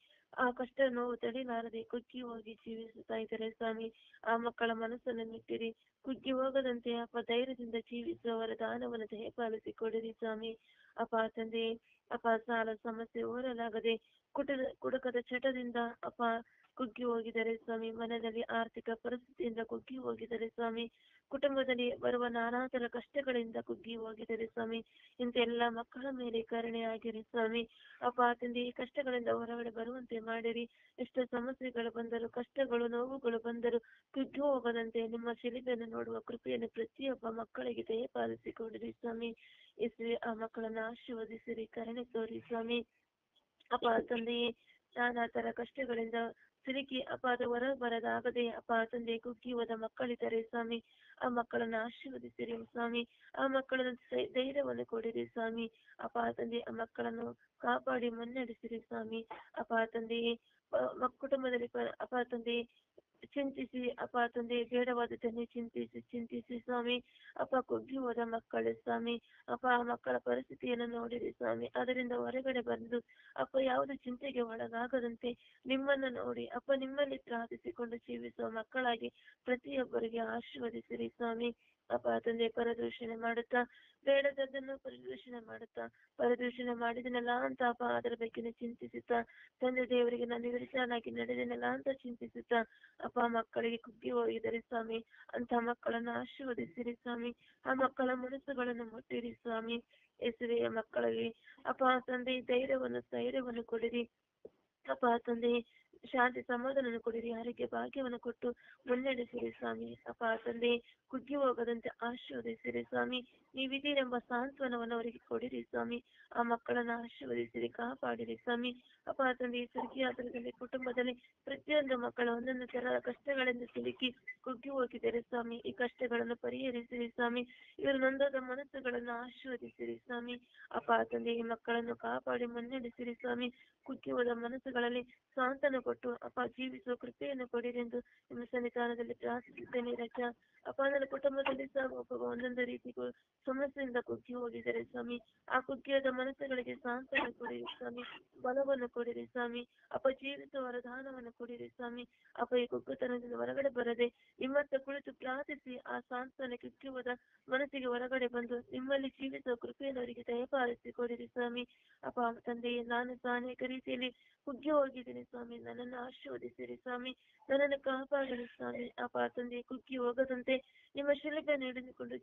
ಆ ಕಷ್ಟ ನೋವು ತಡಿಲಾರದೆ ಕುಗ್ಗಿ ಹೋಗಿ ಜೀವಿಸುತ್ತಾ ಇದ್ದಾರೆ ಸ್ವಾಮಿ. ಆ ಮಕ್ಕಳ ಮನಸ್ಸನ್ನು ಮೆಟ್ಟಿರಿ, ಕುಗ್ಗಿ ಹೋಗದಂತೆ ಅಪ್ಪ ಧೈರ್ಯದಿಂದ ಜೀವಿಸುವವರ ದಾನವನ್ನು ದಯಪಾಲಿಸಿ ಕೊಡಿರಿ ಸ್ವಾಮಿ. ಅಪ್ಪ ತಂದೆ, ಅಪ್ಪ ಸಾಲ ಸಮಸ್ಯೆ ಓರಲಾಗದೆ ಕುಡುಕದ ಚಟದಿಂದ ಅಪ್ಪ ಕುಗ್ಗಿ ಹೋಗಿದ್ದಾರೆ ಸ್ವಾಮಿ. ಮನದಲ್ಲಿ ಆರ್ಥಿಕ ಪರಿಸ್ಥಿತಿಯಿಂದ ಕುಗ್ಗಿ ಹೋಗಿದ್ದಾರೆ ಸ್ವಾಮಿ. ಕುಟುಂಬದಲ್ಲಿ ಬರುವ ನಾನಾ ತರ ಕಷ್ಟಗಳಿಂದ ಕುಗ್ಗಿ ಹೋಗಿದ್ದಾರೆ ಸ್ವಾಮಿ. ಇಂತೆಲ್ಲ ಮಕ್ಕಳ ಮೇಲೆ ಕರುಣೆ ಆಗಿರಿ ಸ್ವಾಮಿ. ಅಪ್ಪ ತಂದೆ, ಈ ಕಷ್ಟಗಳಿಂದ ಹೊರಗಡೆ ಬರುವಂತೆ ಮಾಡಿರಿ. ಎಷ್ಟು ಸಮಸ್ಯೆಗಳು ಬಂದರು, ಕಷ್ಟಗಳು ನೋವುಗಳು ಬಂದರು ಕುಗ್ಗಿ ಹೋಗದಂತೆ ನಿಮ್ಮ ಶಿಲುಬೆಯನ್ನು ನೋಡುವ ಕೃಪೆಯನ್ನು ಪ್ರತಿಯೊಬ್ಬ ಮಕ್ಕಳಿಗೆ ದಯಪಾಲಿಸಿ ಕೊಡಿರಿ ಸ್ವಾಮಿ. ಯೇಸುವೆ, ಆ ಮಕ್ಕಳನ್ನು ಆಶೀರ್ವದಿಸಿರಿ, ಕರುಣೆ ತೋರಿ ಸ್ವಾಮಿ. ಅಪ್ಪ ತಂದೆಯೇ, ನಾನಾ ತರ ಕಷ್ಟಗಳಿಂದ ಸಿಲುಕಿ ಅಪ್ಪ ಅದು ಹೊರ ಬರದಾಗದೆ ಅಪ್ಪ ತಂದೆ ಕುಗ್ಗಿ ಹೋದ ಮಕ್ಕಳಿದ್ದಾರೆ ಸ್ವಾಮಿ. ಆ ಮಕ್ಕಳನ್ನು ಆಶೀರ್ವದಿಸಿರಿ ಸ್ವಾಮಿ. ಆ ಮಕ್ಕಳನ್ನು ಧೈರ್ಯವನ್ನು ಕೊಡಿರಿ ಸ್ವಾಮಿ. ಅಪ್ಪ ತಂದೆ, ಆ ಮಕ್ಕಳನ್ನು ಕಾಪಾಡಿ ಮುನ್ನಡೆಸಿರಿ ಸ್ವಾಮಿ. ಅಪ್ಪ ತಂದೆಯೇ, ಕುಟುಂಬದಲ್ಲಿ ಅಪ್ಪ ತಂದೆ ಚಿಂತಿಸಿ ಅಪ್ಪ ತಂದೆ ಬೇಡವಾದದನ್ನೇ ಚಿಂತಿಸಿ ಸ್ವಾಮಿ. ಅಪ್ಪ ಕುಗ್ಗಿ ಹೋದ ಮಕ್ಕಳು ಸ್ವಾಮಿ. ಅಪ್ಪ ಆ ಮಕ್ಕಳ ಪರಿಸ್ಥಿತಿಯನ್ನು ನೋಡಿರಿ ಸ್ವಾಮಿ. ಅದರಿಂದ ಹೊರಗಡೆ ಬಂದು ಅಪ್ಪ ಯಾವುದು ಚಿಂತೆಗೆ ಒಳಗಾಗದಂತೆ ನಿಮ್ಮನ್ನು ನೋಡಿ ಅಪ್ಪ ನಿಮ್ಮಲ್ಲಿ ಪ್ರಾರ್ಥಿಸಿಕೊಂಡು ಜೀವಿಸುವ ಮಕ್ಕಳಾಗಿ ಪ್ರತಿಯೊಬ್ಬರಿಗೆ ಆಶೀರ್ವದಿಸಿರಿ ಸ್ವಾಮಿ. ಅಪ್ಪ ತಂದೆ, ಪರದೂಷಣೆ ಮಾಡುತ್ತಾ ಬೇಡದನ್ನು ಪರದೂಷಣೆ ಮಾಡಿದನಲ್ಲ ಅಂತ ಅಪ್ಪ ಅದರ ಬಗ್ಗೆ ಚಿಂತಿಸುತ್ತಾ, ತಂದೆ ದೇವರಿಗೆ ನಾನು ವಿರುದ್ಧನಾಗಿ ನಡೆದನಲ್ಲ ಅಂತ ಚಿಂತಿಸುತ್ತಾ ಅಪ್ಪ ಮಕ್ಕಳಿಗೆ ಕುಗ್ಗಿ ಹೋಗಿದ್ದಾರೆ ಸ್ವಾಮಿ. ಅಂತ ಮಕ್ಕಳನ್ನು ಆಶೀರ್ವದಿಸಿರಿ ಸ್ವಾಮಿ. ಆ ಮಕ್ಕಳ ಮನಸ್ಸುಗಳನ್ನು ಮುಟ್ಟಿರಿ ಸ್ವಾಮಿ. ಯೇಸುವೆ, ಮಕ್ಕಳಿಗೆ ಅಪ್ಪ ತಂದೆ ಧೈರ್ಯವನ್ನು ಕೊಡಿರಿ. ಅಪ್ಪ ತಂದೆ, ಶಾಂತಿ ಸಮಾಧಾನ ಕೊಡಿರಿ, ಆರೋಗ್ಯ ಭಾಗ್ಯವನ್ನು ಕೊಟ್ಟು ಮುನ್ನಡೆಸಿರಿ ಸ್ವಾಮಿ. ಅಪ್ಪ ತಂದೆ, ಕುಗ್ಗಿ ಹೋಗದಂತೆ ಆಶೀರ್ವದಿಸಿರಿ ಸ್ವಾಮಿ. ನೀವಿದ್ದೀರೆಂಬ ಸಾಂತ್ವನವನ್ನು ಅವರಿಗೆ ಕೊಡಿರಿ ಸ್ವಾಮಿ. ಆ ಮಕ್ಕಳನ್ನು ಆಶೀರ್ವದಿಸಿರಿ, ಕಾಪಾಡಿರಿ ಸ್ವಾಮಿ. ಅಪ್ಪ ತಂದೆ, ಸ್ವರ್ಗೀಯಾತ್ರದಲ್ಲಿ ಕುಟುಂಬದಲ್ಲಿ ಪ್ರತಿಯೊಂದು ಮಕ್ಕಳು ಒಂದೊಂದು ತರ ಕಷ್ಟಗಳಿಂದ ಸಿಲುಕಿ ಕುಗ್ಗಿ ಹೋಗಿದ್ದಾರೆ ಸ್ವಾಮಿ. ಈ ಕಷ್ಟಗಳನ್ನು ಪರಿಹರಿಸಿರಿ ಸ್ವಾಮಿ. ಇವರು ನೊಂದಾದ ಮನಸ್ಸುಗಳನ್ನು ಆಶೀರ್ವದಿಸಿರಿ ಸ್ವಾಮಿ. ಅಪ್ಪ ತಂದೆ, ಈ ಮಕ್ಕಳನ್ನು ಕಾಪಾಡಿ ಮುನ್ನಡೆಸಿರಿ ಸ್ವಾಮಿ. ಕುಗ್ಗಿ ಹೋದ ಮನಸ್ಸುಗಳಲ್ಲಿ ಸಾಂತ್ವನ ಕೊಟ್ಟು ಅಪ್ಪ ಜೀವಿಸುವ ಕೃಪೆಯನ್ನು ಕೊಡಿರಿ ಎಂದು ನಿಮ್ಮ ಸನ್ನಿಧಾನದಲ್ಲಿ ಪ್ರಾರ್ಥಿಸುತ್ತೇನೆ ರಜ. ಅಪ್ಪ, ನನ್ನ ಕುಟುಂಬದಲ್ಲಿ ಸಹ ಒಂದೊಂದು ರೀತಿ ಸಮಸ್ಯೆಯಿಂದ ಕುಗ್ಗಿ ಹೋಗಿದ್ದಾರೆ ಸ್ವಾಮಿ. ಆ ಕುಗ್ಗಿಯಾದ ಮನಸ್ಸುಗಳಿಗೆ ಸಾಂತ್ವನ ಕೊಡಿರಿ ಸ್ವಾಮಿ, ಬಲವನ್ನು ಕೊಡಿರಿ ಸ್ವಾಮಿ. ಅಪ್ಪ, ಜೀವಿಸುವ ವರದಾನವನ್ನು ಕೊಡಿರಿ ಸ್ವಾಮಿ. ಅಪ್ಪ, ಈ ಕುಗ್ಗುತನದಿಂದ ಹೊರಗಡೆ ಬರದೆ ನಿಮ್ಮತ್ತ ಕುಳಿತು ಪ್ರಾರ್ಥಿಸಿ ಆ ಸಾಂತ್ವನ ಕುಗ್ಗಿ ಹೋದ ಮನಸ್ಸಿಗೆ ಹೊರಗಡೆ ಬಂದು ನಿಮ್ಮಲ್ಲಿ ಜೀವಿಸುವ ಕೃಪೆಯನ್ನು ಅವರಿಗೆ ದಯಪಾಲಿಸಿ ಕೊಡಿರಿ ಸ್ವಾಮಿ. ಅಪ್ಪ ತಂದೆಯೇ, ನಾನು ಸಹ ಅನೇಕ ರೀತಿಯಲ್ಲಿ ಕುಗ್ಗಿ ಹೋಗಿದ್ದೀನಿ ಸ್ವಾಮಿ. ನನ್ನನ್ನು ಆಶೀರ್ವದಿಸಿರಿ ಸ್ವಾಮಿ, ನನ್ನನ್ನು ಕಾಪಾಡಿರಿ ಸ್ವಾಮಿ. ಅಪ್ಪ ತಂದೆ, ಕುಗ್ಗಿ ಹೋಗದಂತೆ ನಿಮ್ಮ ಶಿಲುಬೆಯನ್ನು ಹಿಡಿದುಕೊಂಡು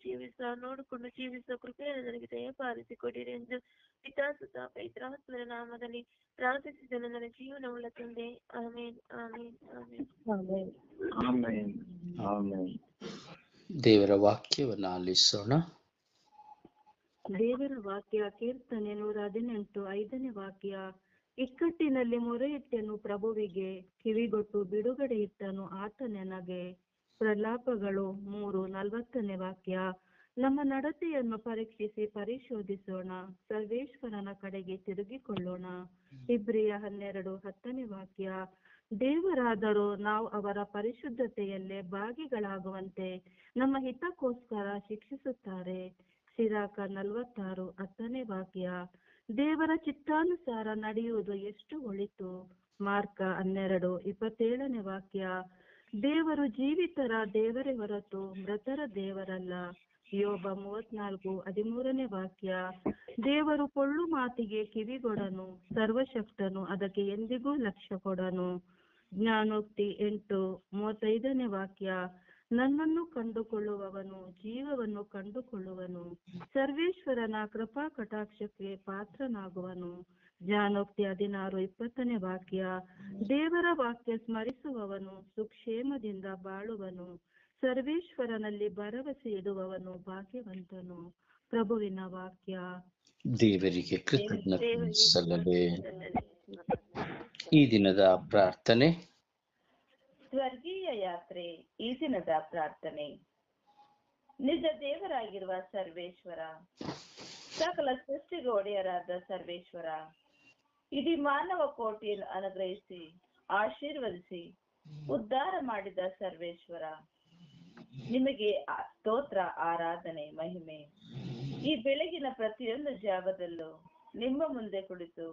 ನೋಡಿಕೊಂಡು ಜೀವಿಸುವ ಕೃಪೆಯನ್ನು ನನಗೆ ದಯಪಾಲಿಸಿ ಕೊಡಿರಿ ಎಂದು ಪಿತಾಸುತ ಪವಿತ್ರಾತ್ಮನ ನಾಮದಲ್ಲಿ ಪ್ರಾರ್ಥಿಸಿದ ನನ್ನ ಜೀವನವುಳ್ಳ ತಂದೆ. ಆಮೇನ್, ಆಮೇನ್, ಆಮೇನ್. ಆಮೆನ್, ಆಮೆನ್. ದೇವರ ವಾಕ್ಯವನ್ನು ಆಲಿಸೋಣ. ದೇವರ ವಾಕ್ಯ ಕೀರ್ತನೆ 118 5ನೇ ವಾಕ್ಯ. ಇಕ್ಕಟ್ಟಿನಲ್ಲಿ ಮೊರೆಯಿಟ್ಟೆನು ಪ್ರಭುವಿಗೆ, ಕಿವಿಗೊಟ್ಟು ಬಿಡುಗಡೆ ಇಟ್ಟನು ಆತ ನನಗೆ. ಪ್ರಲಾಪಗಳು 3:40ನೇ ವಾಕ್ಯ. ನಮ್ಮ ನಡತೆಯನ್ನು ಪರೀಕ್ಷಿಸಿ ಪರಿಶೋಧಿಸೋಣ, ಸರ್ವೇಶ್ವರನ ಕಡೆಗೆ ತಿರುಗಿಕೊಳ್ಳೋಣ. ಇಬ್ರಿಯ 12:10ನೇ ವಾಕ್ಯ. ದೇವರಾದರೂ ನಾವು ಅವರ ಪರಿಶುದ್ಧತೆಯಲ್ಲೇ ಭಾಗಿಗಳಾಗುವಂತೆ ನಮ್ಮ ಹಿತಕ್ಕೋಸ್ಕರ ಶಿಕ್ಷಿಸುತ್ತಾರೆ. ಸಿರಾಕ 46:10ನೇ ವಾಕ್ಯ. ದೇವರ ಚಿತ್ತಾನುಸಾರ ನಡೆಯುವುದು ಎಷ್ಟು ಒಳಿತು. ಮಾರ್ಕ 12:27ನೇ ವಾಕ್ಯ. ದೇವರು ಜೀವಿತರ ದೇವರೇ ಹೊರತು ಮೃತರ ದೇವರಲ್ಲ. ಯೋಬ 34:13ನೇ ವಾಕ್ಯ. ದೇವರು ಪೊಳ್ಳು ಮಾತಿಗೆ ಕಿವಿಗೊಡನು, ಸರ್ವಶಕ್ತನು ಅದಕ್ಕೆ ಎಂದಿಗೂ ಲಕ್ಷ್ಯ ಕೊಡನು. ಜ್ಞಾನೋಕ್ತಿ 8:35ನೇ ವಾಕ್ಯ. ನನ್ನನ್ನು ಕಂಡುಕೊಳ್ಳುವವನು ಜೀವವನ್ನು ಕಂಡುಕೊಳ್ಳುವನು, ಸರ್ವೇಶ್ವರನ ಕೃಪಾ ಕಟಾಕ್ಷಕ್ಕೆ ಪಾತ್ರನಾಗುವನು. ಜ್ಞಾನೋಕ್ತಿ 16:20ನೇ ವಾಕ್ಯ. ದೇವರ ವಾಕ್ಯ ಸ್ಮರಿಸುವವನು ಸುಕ್ಷೇಮದಿಂದ ಬಾಳುವನು, ಸರ್ವೇಶ್ವರನಲ್ಲಿ ಭರವಸೆ ಇಡುವವನು ಭಾಗ್ಯವಂತನು. ಪ್ರಭುವಿನ ವಾಕ್ಯ. ದೇವರಿಗೆ ಕೃತಜ್ಞತೆ ಸಲ್ಲಲಿ. ಈ ದಿನದ ಪ್ರಾರ್ಥನೆ. ಸ್ವರ್ಗೀಯ ಯಾತ್ರೆ. ಈ ದಿನದ ಪ್ರಾರ್ಥನೆ. ನಿಜ ದೇವರಾಗಿರುವ ಸರ್ವೇಶ್ವರ, ಸಕಲ ಸೃಷ್ಟಿಗೆ ಒಡೆಯರಾದ ಸರ್ವೇಶ್ವರ, ಇಡೀ ಮಾನವ ಕೋಟಿಯನ್ನು ಅನುಗ್ರಹಿಸಿ ಆಶೀರ್ವದಿಸಿ ಉದ್ಧಾರ ಮಾಡಿದ ಸರ್ವೇಶ್ವರ, ನಿಮಗೆ ಸ್ತೋತ್ರ, ಆರಾಧನೆ, ಮಹಿಮೆ. ಈ ಬೆಳಗಿನ ಪ್ರತಿಯೊಂದು ಜಾಗದಲ್ಲೂ ನಿಮ್ಮ ಮುಂದೆ ಕುಳಿತು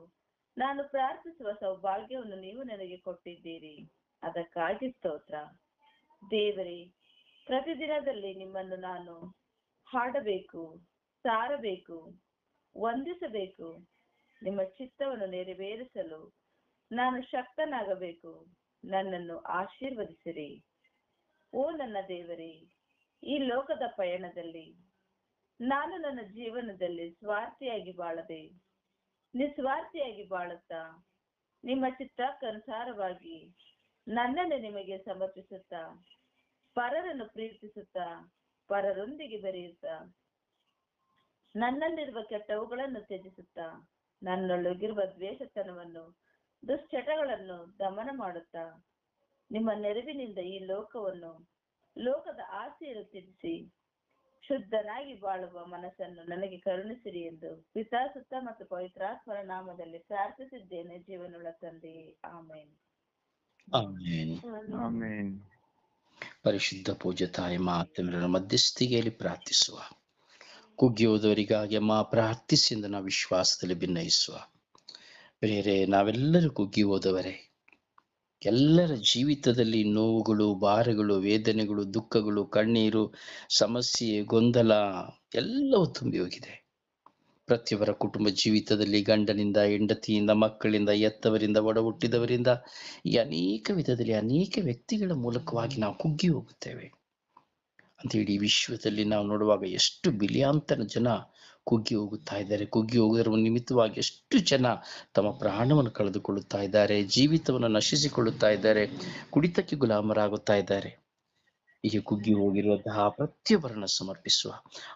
ನಾನು ಪ್ರಾರ್ಥಿಸುವ ಸೌಭಾಗ್ಯವನ್ನು ನೀವು ನನಗೆ ಕೊಟ್ಟಿದ್ದೀರಿ. ಅದಕ್ಕಾಗಿ ಸ್ತೋತ್ರ. ದೇವರೇ, ಪ್ರತಿದಿನದಲ್ಲಿ ನಿಮ್ಮನ್ನು ನಾನು ಹಾಡಬೇಕು, ಸಾರಬೇಕು, ವಂದಿಸಬೇಕು. ನಿಮ್ಮ ಚಿತ್ತವನ್ನು ನೆರವೇರಿಸಲು ನಾನು ಶಕ್ತನಾಗಬೇಕು. ನನ್ನನ್ನು ಆಶೀರ್ವದಿಸಿರಿ. ಓ ನನ್ನ ದೇವರೇ, ಈ ಲೋಕದ ಪಯಣದಲ್ಲಿ ನಾನು ನನ್ನ ಜೀವನದಲ್ಲಿ ಸ್ವಾರ್ಥಿಯಾಗಿ ಬಾಳದೆ ನಿಸ್ವಾರ್ಥಿಯಾಗಿ ಬಾಳುತ್ತಾ ನಿಮ್ಮ ಚಿತ್ತಕ್ಕನುಸಾರವಾಗಿ ನನ್ನನ್ನು ನಿಮಗೆ ಸಮರ್ಪಿಸುತ್ತಾ, ಪರರನ್ನು ಪ್ರೀತಿಸುತ್ತಾ, ಪರರೊಂದಿಗೆ ಬೆರೆಯುತ್ತಾ, ನನ್ನಲ್ಲಿರುವ ಕೆಟ್ಟವುಗಳನ್ನು ತ್ಯಜಿಸುತ್ತಾ, ನನ್ನೊಳಗಿರುವ ದ್ವೇಷತನವನ್ನು, ದುಶ್ಚಟಗಳನ್ನು ದಮನ ಮಾಡುತ್ತಾ, ನಿಮ್ಮ ನೆರವಿನಿಂದ ಈ ಲೋಕದ ಆಸೆಯನ್ನು ತ್ಯಜಿಸಿ ಶುದ್ಧನಾಗಿ ಬಾಳುವ ಮನಸ್ಸನ್ನು ನನಗೆ ಕರುಣಿಸಿರಿ ಎಂದು ಪಿತಾ, ಸುತ್ತ ಮತ್ತು ಪವಿತ್ರಾತ್ಮರ ನಾಮದಲ್ಲಿ ಪ್ರಾರ್ಥಿಸಿದ್ದೇನೆ, ಜೀವನುಳ್ಳ ತಂದೆಯೇ. ಆಮೇನ್. ಆಮೆನ್. ಆಮೆನ್. ಪರಿಶುದ್ಧ ಪೂಜ್ಯ ತಾಯಿ ಮಾತೆಮರ ಮಧ್ಯಸ್ಥಿಕೆಯಲ್ಲಿ ಪ್ರಾರ್ಥಿಸುವ, ಕುಗ್ಗಿ ಹೋದವರಿಗಾಗಿ ಅಮ್ಮ ಪ್ರಾರ್ಥಿಸಿ ಎಂದು ನಾವು ವಿಶ್ವಾಸದಲ್ಲಿ ಭಿನ್ನಯಿಸುವ. ಬೇರೆ ನಾವೆಲ್ಲರೂ ಕುಗ್ಗಿ ಹೋದವರೇ. ಎಲ್ಲರ ಜೀವಿತದಲ್ಲಿ ನೋವುಗಳು, ಭಾರಗಳು, ವೇದನೆಗಳು, ದುಃಖಗಳು, ಕಣ್ಣೀರು, ಸಮಸ್ಯೆ, ಗೊಂದಲ ಎಲ್ಲವೂ ತುಂಬಿ ಹೋಗಿದೆ. ಪ್ರತಿಯೊಬ್ಬರ ಕುಟುಂಬ ಜೀವಿತದಲ್ಲಿ ಗಂಡನಿಂದ, ಹೆಂಡತಿಯಿಂದ, ಮಕ್ಕಳಿಂದ, ಎತ್ತವರಿಂದ, ಒಡ ಹುಟ್ಟಿದವರಿಂದ, ಈ ಅನೇಕ ವಿಧದಲ್ಲಿ ಅನೇಕ ವ್ಯಕ್ತಿಗಳ ಮೂಲಕವಾಗಿ ನಾವು ಕುಗ್ಗಿ ಹೋಗುತ್ತೇವೆ ಅಂತ ಇಡೀ ವಿಶ್ವದಲ್ಲಿ ನಾವು ನೋಡುವಾಗ ಎಷ್ಟು ಬಿಲಿಯಾಂತರ ಜನ ಕುಗ್ಗಿ ಹೋಗುತ್ತಾ ಇದ್ದಾರೆ. ಕುಗ್ಗಿ ಹೋಗುವುದರ ನಿಮಿತ್ತವಾಗಿ ಎಷ್ಟು ಜನ ತಮ್ಮ ಪ್ರಾಣವನ್ನು ಕಳೆದುಕೊಳ್ಳುತ್ತಾ ಇದ್ದಾರೆ, ಜೀವಿತವನ್ನು ನಶಿಸಿಕೊಳ್ಳುತ್ತಾ ಇದ್ದಾರೆ, ಕುಡಿತಕ್ಕೆ ಗುಲಾಮರಾಗುತ್ತಾ ಇದ್ದಾರೆ. ಹೀಗೆ ಕುಗ್ಗಿ ಹೋಗಿರುವಂತಹ ಪ್ರತಿಯೊಬ್ಬರನ್ನು ಸಮರ್ಪಿಸುವ,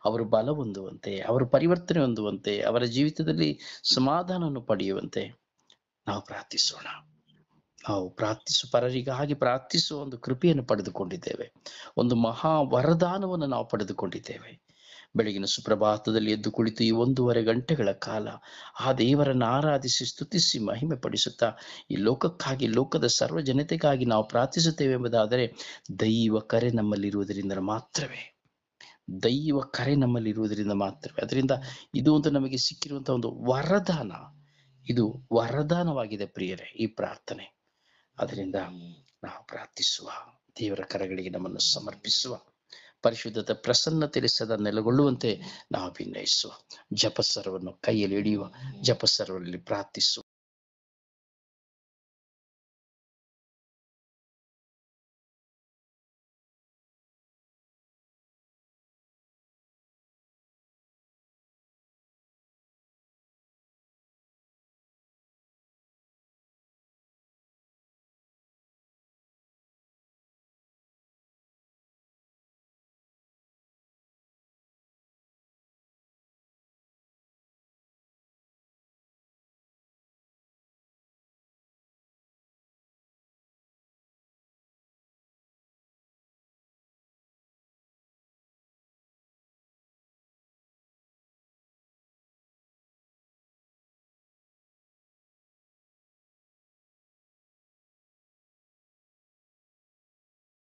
ಅವರು ಬಲ ಹೊಂದುವಂತೆ, ಅವರು ಪರಿವರ್ತನೆ ಹೊಂದುವಂತೆ, ಅವರ ಜೀವಿತದಲ್ಲಿ ಸಮಾಧಾನವನ್ನು ಪಡೆಯುವಂತೆ ನಾವು ಪ್ರಾರ್ಥಿಸೋಣ. ನಾವು ಪರರಿಗಾಗಿ ಪ್ರಾರ್ಥಿಸುವ ಒಂದು ಕೃಪೆಯನ್ನು ಪಡೆದುಕೊಂಡಿದ್ದೇವೆ. ಒಂದು ಮಹಾ ವರದಾನವನ್ನು ನಾವು ಪಡೆದುಕೊಂಡಿದ್ದೇವೆ. ಬೆಳಗಿನ ಸುಪ್ರಭಾತದಲ್ಲಿ ಎದ್ದು ಕುಳಿತು ಈ 1.5 ಗಂಟೆಗಳ ಕಾಲ ಆ ದೇವರನ್ನು ಆರಾಧಿಸಿ, ಸ್ತುತಿಸಿ, ಮಹಿಮೆ ಪಡಿಸುತ್ತಾ ಈ ಲೋಕಕ್ಕಾಗಿ, ಲೋಕದ ಸರ್ವ ಜನತೆಗಾಗಿ ನಾವು ಪ್ರಾರ್ಥಿಸುತ್ತೇವೆ ಎಂಬುದಾದರೆ ದೈವ ಕರೆ ನಮ್ಮಲ್ಲಿರುವುದರಿಂದ ಮಾತ್ರವೇ. ಅದರಿಂದ ಇದು ಒಂದು ನಮಗೆ ಸಿಕ್ಕಿರುವಂತಹ ಒಂದು ವರದಾನ. ಇದು ವರದಾನವಾಗಿದೆ ಪ್ರಿಯರೇ, ಈ ಪ್ರಾರ್ಥನೆ. ಅದರಿಂದ ನಾವು ಪ್ರಾರ್ಥಿಸುವ, ದೇವರ ಕರಗಳಿಗೆ ನಮ್ಮನ್ನು ಸಮರ್ಪಿಸುವ, ಪರಿಶುದ್ಧತೆ ಪ್ರಸನ್ನತೆಯಲ್ಲಿ ಸದಾ ನೆಲೆಗೊಳ್ಳುವಂತೆ ನಾವು ಭಿನ್ನಯಿಸುವ, ಜಪಸರವನ್ನು ಕೈಯಲ್ಲಿ ಹಿಡಿಯುವ, ಜಪಸರದಲ್ಲಿ ಪ್ರಾರ್ಥಿಸುವ.